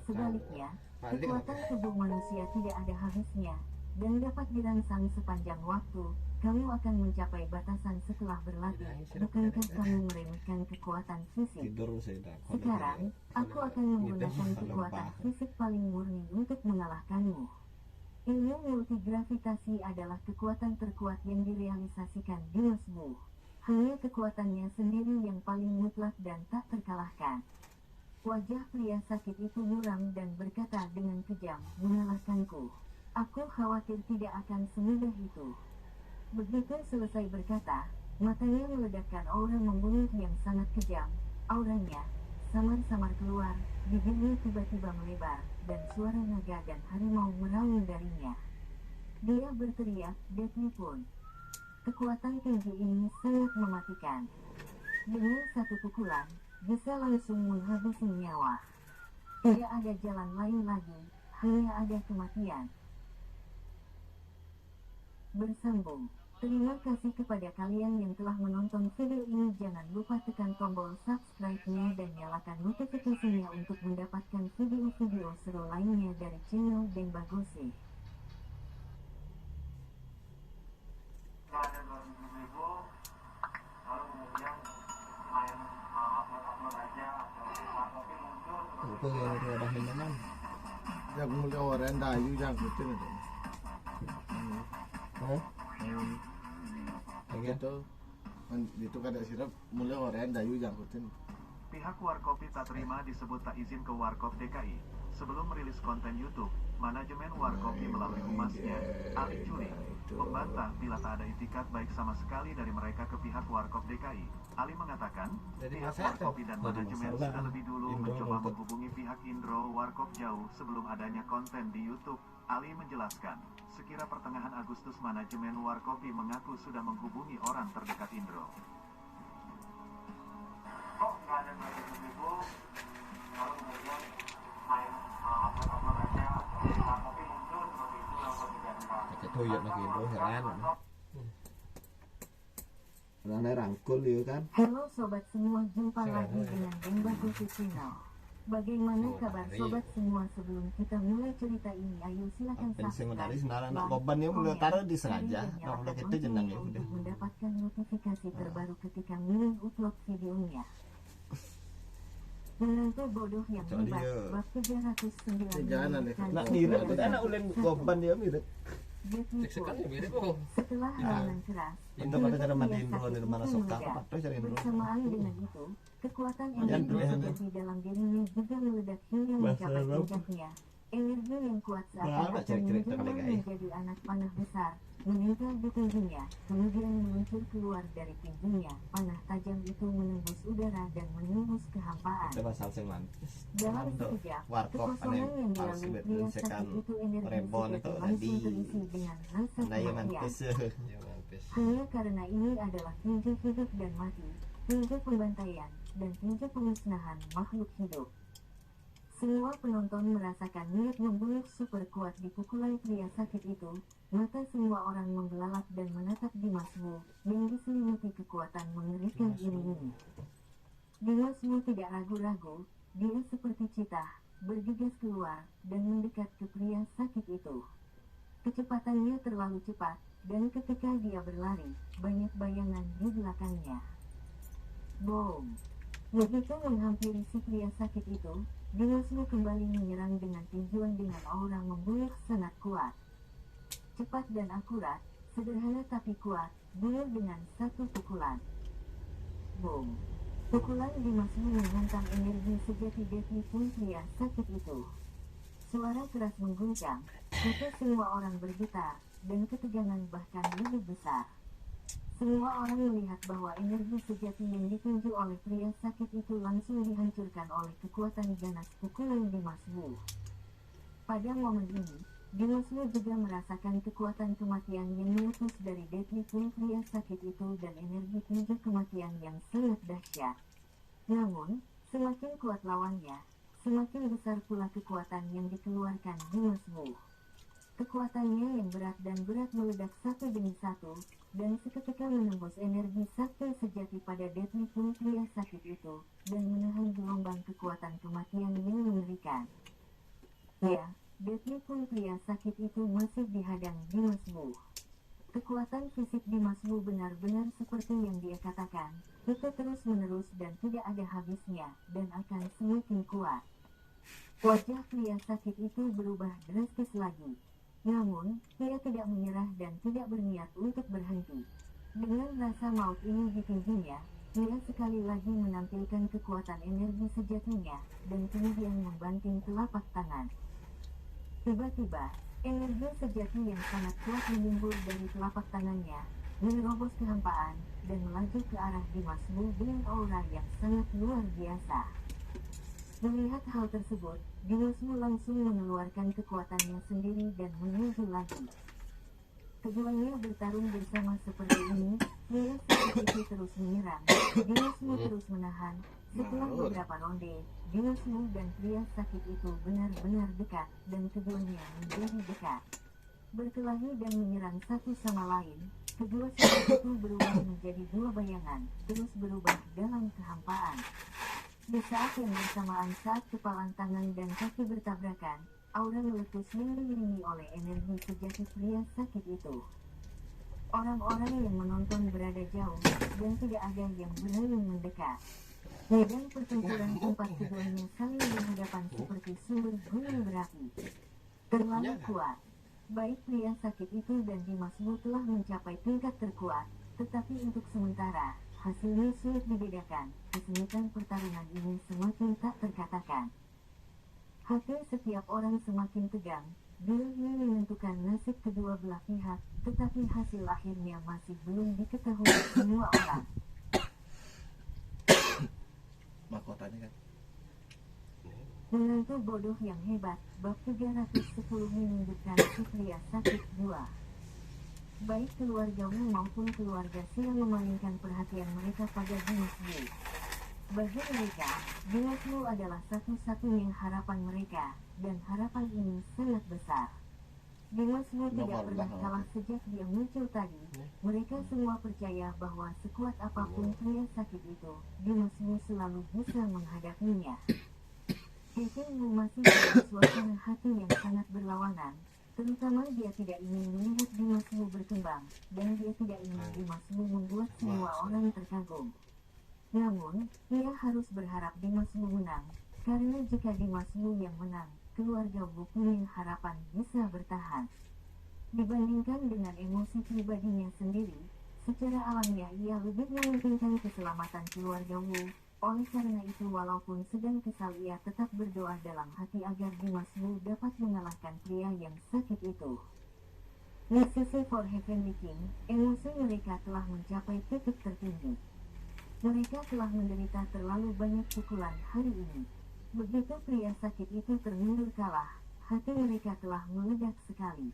Sebaliknya, kekuatan tubuh manusia tidak ada habisnya dan dapat dirangsang sepanjang waktu. Kamu akan mencapai batasan setelah berlatih. Bukankah kamu meremehkan kekuatan fisik? Tidur saya dah. Sekarang, aku akan menggunakan kekuatan fisik paling murni untuk mengalahkanmu. Ilmu multigravitasi adalah kekuatan terkuat yang direalisasikan Dimas Wu. Hanya kekuatannya sendiri yang paling mutlak dan tak terkalahkan. Wajah pria sakit itu muram dan berkata dengan kejam, mengalahkanku. Aku khawatir tidak akan semudah itu. Begitu selesai berkata, matanya meledakkan aura membunuh yang sangat kejam. Auranya samar-samar keluar, bibirnya tiba-tiba melebar, dan suara naga dan harimau meraung darinya. Dia berteriak, Deadly Punch. Kekuatan tinju ini sangat mematikan. Dengan satu pukulan, bisa langsung menghabisi nyawa. Tidak ada jalan lain lagi, hanya ada kematian. Bersambung. Terima kasih kepada kalian yang telah menonton video ini. Jangan lupa tekan tombol subscribe-nya dan nyalakan notifikasinya untuk mendapatkan video-video seru lainnya dari channel Demba Gose. Itu yang ada minuman. Yang mulia orang dayu yang kucing itu. Itu kada sirap mulia orang dayu yang kucing. Pihak Warkopi tak terima disebut tak izin ke Warkop DKI. Sebelum merilis konten YouTube, manajemen Warkopi melalui humasnya, Ali Curi, membantah bila tak ada itikat baik sama sekali dari mereka ke pihak Warkop DKI. Ali mengatakan, pihak Warkopi dan manajemen sudah lebih dulu mencoba menghubungi pihak Indro Warkop Jauh sebelum adanya konten di YouTube. Ali menjelaskan, sekira pertengahan Agustus manajemen Warkopi mengaku sudah menghubungi orang terdekat Indro. Kok nggak ada ibu kalau kemudian main upload aja tapi muncul seperti itu langsung diganti. Itu ya lagi itu heran. Orangnya rangkul ya kan. Halo sobat semua, jumpa lagi dengan Demba Gose Channel. Bagaimana kabar sobat semua? Sebelum kita mulai cerita ini, ayo silakan subscribe, anak korban yang mulai taruh di sengaja, kalau udah kita jenang ya udah. Mendapatkan notifikasi terbaru ketika mulai upload videonya. Menantu bodoh yang hebat, bab 309. Nak mirip, anak ulen korban dia mirip. Setelah lawanan keras, Untuk pada cara mandiin dulu di mana sokak, patut cari dulu. bersamaan dengan itu, kekuatan energi sejati dalam dirinya juga meledak hingga mencapai puncaknya. Energi yang kuat seakan-akan menjelma menjadi anak panah besar, menempel di tinjunya, kemudian meluncur keluar dari tinjunya. Panah tajam itu menembus udara dan menembus kehampaan. Dalam sekejap, kekosongan yang dilalui pria sakit itu energi sejati langsung terisi dengan rasa kematian. Hanya karena ini adalah tinju hidup dan mati, tinju pembantaian, dan tinju pemusnahan makhluk hidup. Semua penonton merasakan niat membunuh super kuat di pukulan pria sakit itu. Mata semua orang menggelalak dan menatap Dimas Wu yang diselimuti kekuatan mengerikan ini. Dimas Wu tidak ragu-ragu, dia seperti citah, bergegas keluar dan mendekat ke pria sakit itu. Kecepatannya terlalu cepat, dan ketika dia berlari, banyak bayangan di belakangnya. Boom! Begitu menghampiri si pria sakit itu, Dimas Wu kembali menyerang dengan tinjuan dengan aura membunuh sangat kuat. Cepat dan akurat, sederhana tapi kuat, bunuh dengan satu pukulan. Boom! Pukulan Dimas Wu menghantam energi sejati Deadly Punch pria sakit itu. Suara keras mengguncang, Mata semua orang bergetar, dan ketegangan bahkan lebih besar. Semua orang melihat bahwa energi sejati yang ditunjuk oleh pria sakit itu langsung dihancurkan oleh kekuatan ganas pukulan Dimas Wu. Pada momen ini, Dimas Wu juga merasakan kekuatan kematian yang meletus dari deadly pun pria sakit itu dan energi tunjuk kematian yang sangat dahsyat. Namun, semakin kuat lawannya, semakin besar pula kekuatan yang dikeluarkan Dimas Wu. Kekuatannya yang berat dan berat meledak satu demi satu, dan seketika menembus energi sakti sejati pada deadly pun pria sakit itu, dan menahan gelombang kekuatan kematian yang mengerikan. Ya, deadly pun pria sakit itu masih dihadang Dimas Wu. Kekuatan fisik Dimas Wu benar-benar seperti yang dia katakan, itu terus-menerus dan tidak ada habisnya, dan akan semakin kuat. Wajah pria sakit itu berubah drastis lagi. Namun, dia tidak menyerah dan tidak berniat untuk berhenti. Dengan rasa maut ini di tingginya, dia sekali lagi menampilkan kekuatan energi sejatinya, dan kemudian membanting telapak tangan. Tiba-tiba, energi sejati yang sangat kuat menimbul dari telapak tangannya, menerobos kehampaan, dan melaju ke arah Dimas Wu dengan aura yang sangat luar biasa. Melihat hal tersebut, Dimas Wu langsung mengeluarkan kekuatannya sendiri dan menuju lagi. Keduanya bertarung bersama seperti ini, pria sakit itu terus menyerang, Dimas Wu terus menahan. Setelah beberapa ronde, Dimas Wu dan pria sakit itu benar-benar dekat, dan keduanya menjadi dekat. Berkelahi dan menyerang satu sama lain, kedua sakit itu berubah menjadi dua bayangan, terus berubah dalam kehampaan. Di saat yang bersamaan saat kepalan tangan dan kaki bertabrakan, aura meletus yang diiringi oleh energi sejati pria sakit itu. Orang-orang yang menonton berada jauh, dan tidak ada yang berani mendekat. Medan pertempuran tempat keduanya saling berhadapan seperti sumber gunung berapi. Terlalu kuat. Baik pria sakit itu dan Dimas Wu telah mencapai tingkat terkuat, tetapi untuk sementara, hasilnya sulit dibedakan. Kesulitan pertarungan ini semakin tak terkatakan. Hati setiap orang semakin tegang, bila ingin menentukan nasib kedua belah pihak, tetapi hasil akhirnya masih belum diketahui semua orang. Mahkotanya kan. Menantu bodoh yang hebat, bab 310 menunjukkan si pria sakit 2. Baik keluarga Wu maupun keluarga Siang memalingkan perhatian mereka pada Dimas Wu. Bagi mereka, Dimas Wu adalah satu-satunya harapan mereka, dan harapan ini sangat besar. Dimas Wu tidak pernah kalah sejak dia muncul tadi. Mereka semua percaya bahwa sekuat apapun pria sakit itu, Dimas Wu selalu bisa menghadapinya. Kevin Wu masih dalam suasana hati yang sangat berlawanan. Terutama dia tidak ingin melihat Dimas Wu berkembang, dan dia tidak ingin Dimas Wu membuat semua orang terkagum. Namun, ia harus berharap Dimas Wu menang, karena jika Dimas Wu yang menang, keluarga Wu punya harapan bisa bertahan. Dibandingkan dengan emosi pribadinya sendiri, secara alamiah ia lebih mementingkan keselamatan keluarga Wu. Oleh karena itu walaupun sedang kesal ia tetap berdoa dalam hati agar Dimas Wu dapat mengalahkan pria yang sakit itu. Di sisi For Heavenly King, emosi mereka telah mencapai titik tertinggi. Mereka telah menderita terlalu banyak pukulan hari ini. Begitu pria sakit itu termundur kalah, hati mereka telah meledak sekali.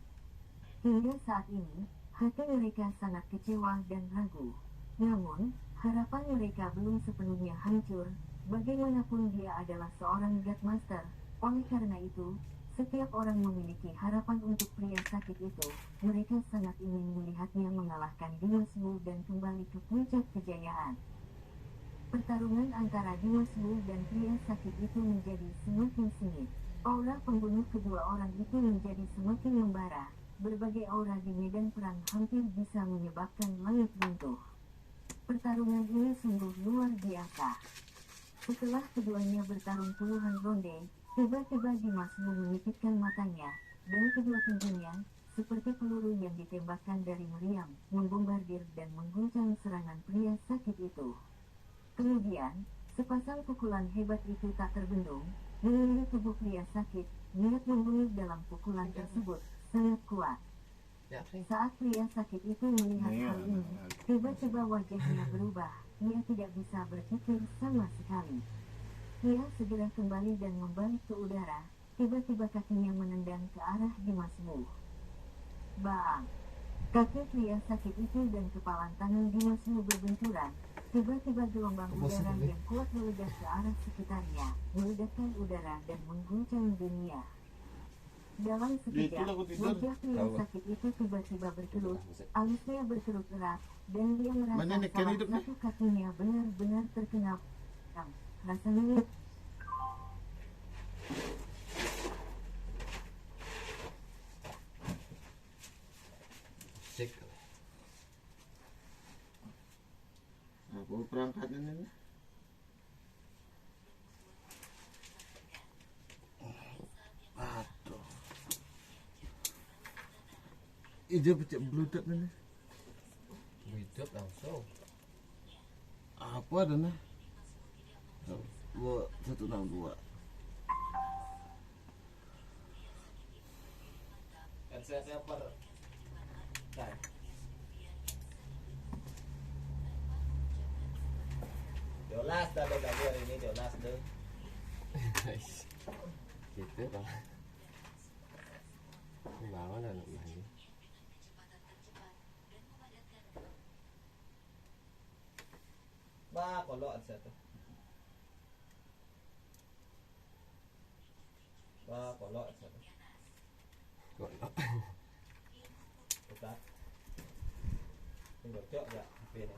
Hingga saat ini, hati mereka sangat kecewa dan ragu. Namun, harapan mereka belum sepenuhnya hancur. Bagaimanapun dia adalah seorang God Master. Oleh karena itu, setiap orang memiliki harapan untuk pria sakit itu. Mereka sangat ingin melihatnya mengalahkan Dimas Wu dan kembali ke puncak kejayaan. Pertarungan antara Dimas Wu dan pria sakit itu menjadi semakin sengit. Aura pembunuh kedua orang itu menjadi semakin membara. Berbagai aura di medan perang hampir bisa menyebabkan langit runtuh. Pertarungan ini sungguh luar biasa. Setelah keduanya bertarung puluhan ronde, tiba-tiba Dimas Wu memipitkan matanya, dan kedua pinggangnya, seperti peluru yang ditembakkan dari meriam, membombardir dan mengguncang serangan pria sakit itu. Kemudian, sepasang pukulan hebat itu tak terbendung, Mengingat tubuh pria sakit, niat membunuh dalam pukulan tersebut sangat kuat. Ya, sih. Saat pria sakit itu melihat hal ini, tiba-tiba wajahnya berubah. Ia tidak bisa berpikir sama sekali. Ia segera kembali dan membalik ke udara. Tiba-tiba kakinya menendang ke arah Dimas Wu. Bang! Kaki pria sakit itu dan kepalan tangan Dimas Wu berbenturan. Tiba-tiba gelombang udara yang kuat meledak ke arah sekitarnya, meledakkan udara dan mengguncang dunia. Dalam sekejap, wajah pria sakit itu tiba-tiba berkerut, alisnya berkerut erat, dan dia merasa salah satu kakinya benar-benar terkena. Rasanya Sik. Aku perangkat ini. Aduh. Ijo pecah bluetooth ini. Hidup langsung. Apa ada nah? 162. Kan saya per. Nah. Jolas dah gagal hari ini Jolas deh. Gitu bang. Bangun anak lagi. Ba kolok satu. Ba kolok satu. Kolok. Tetap. Tunggu cok ya, HP ni.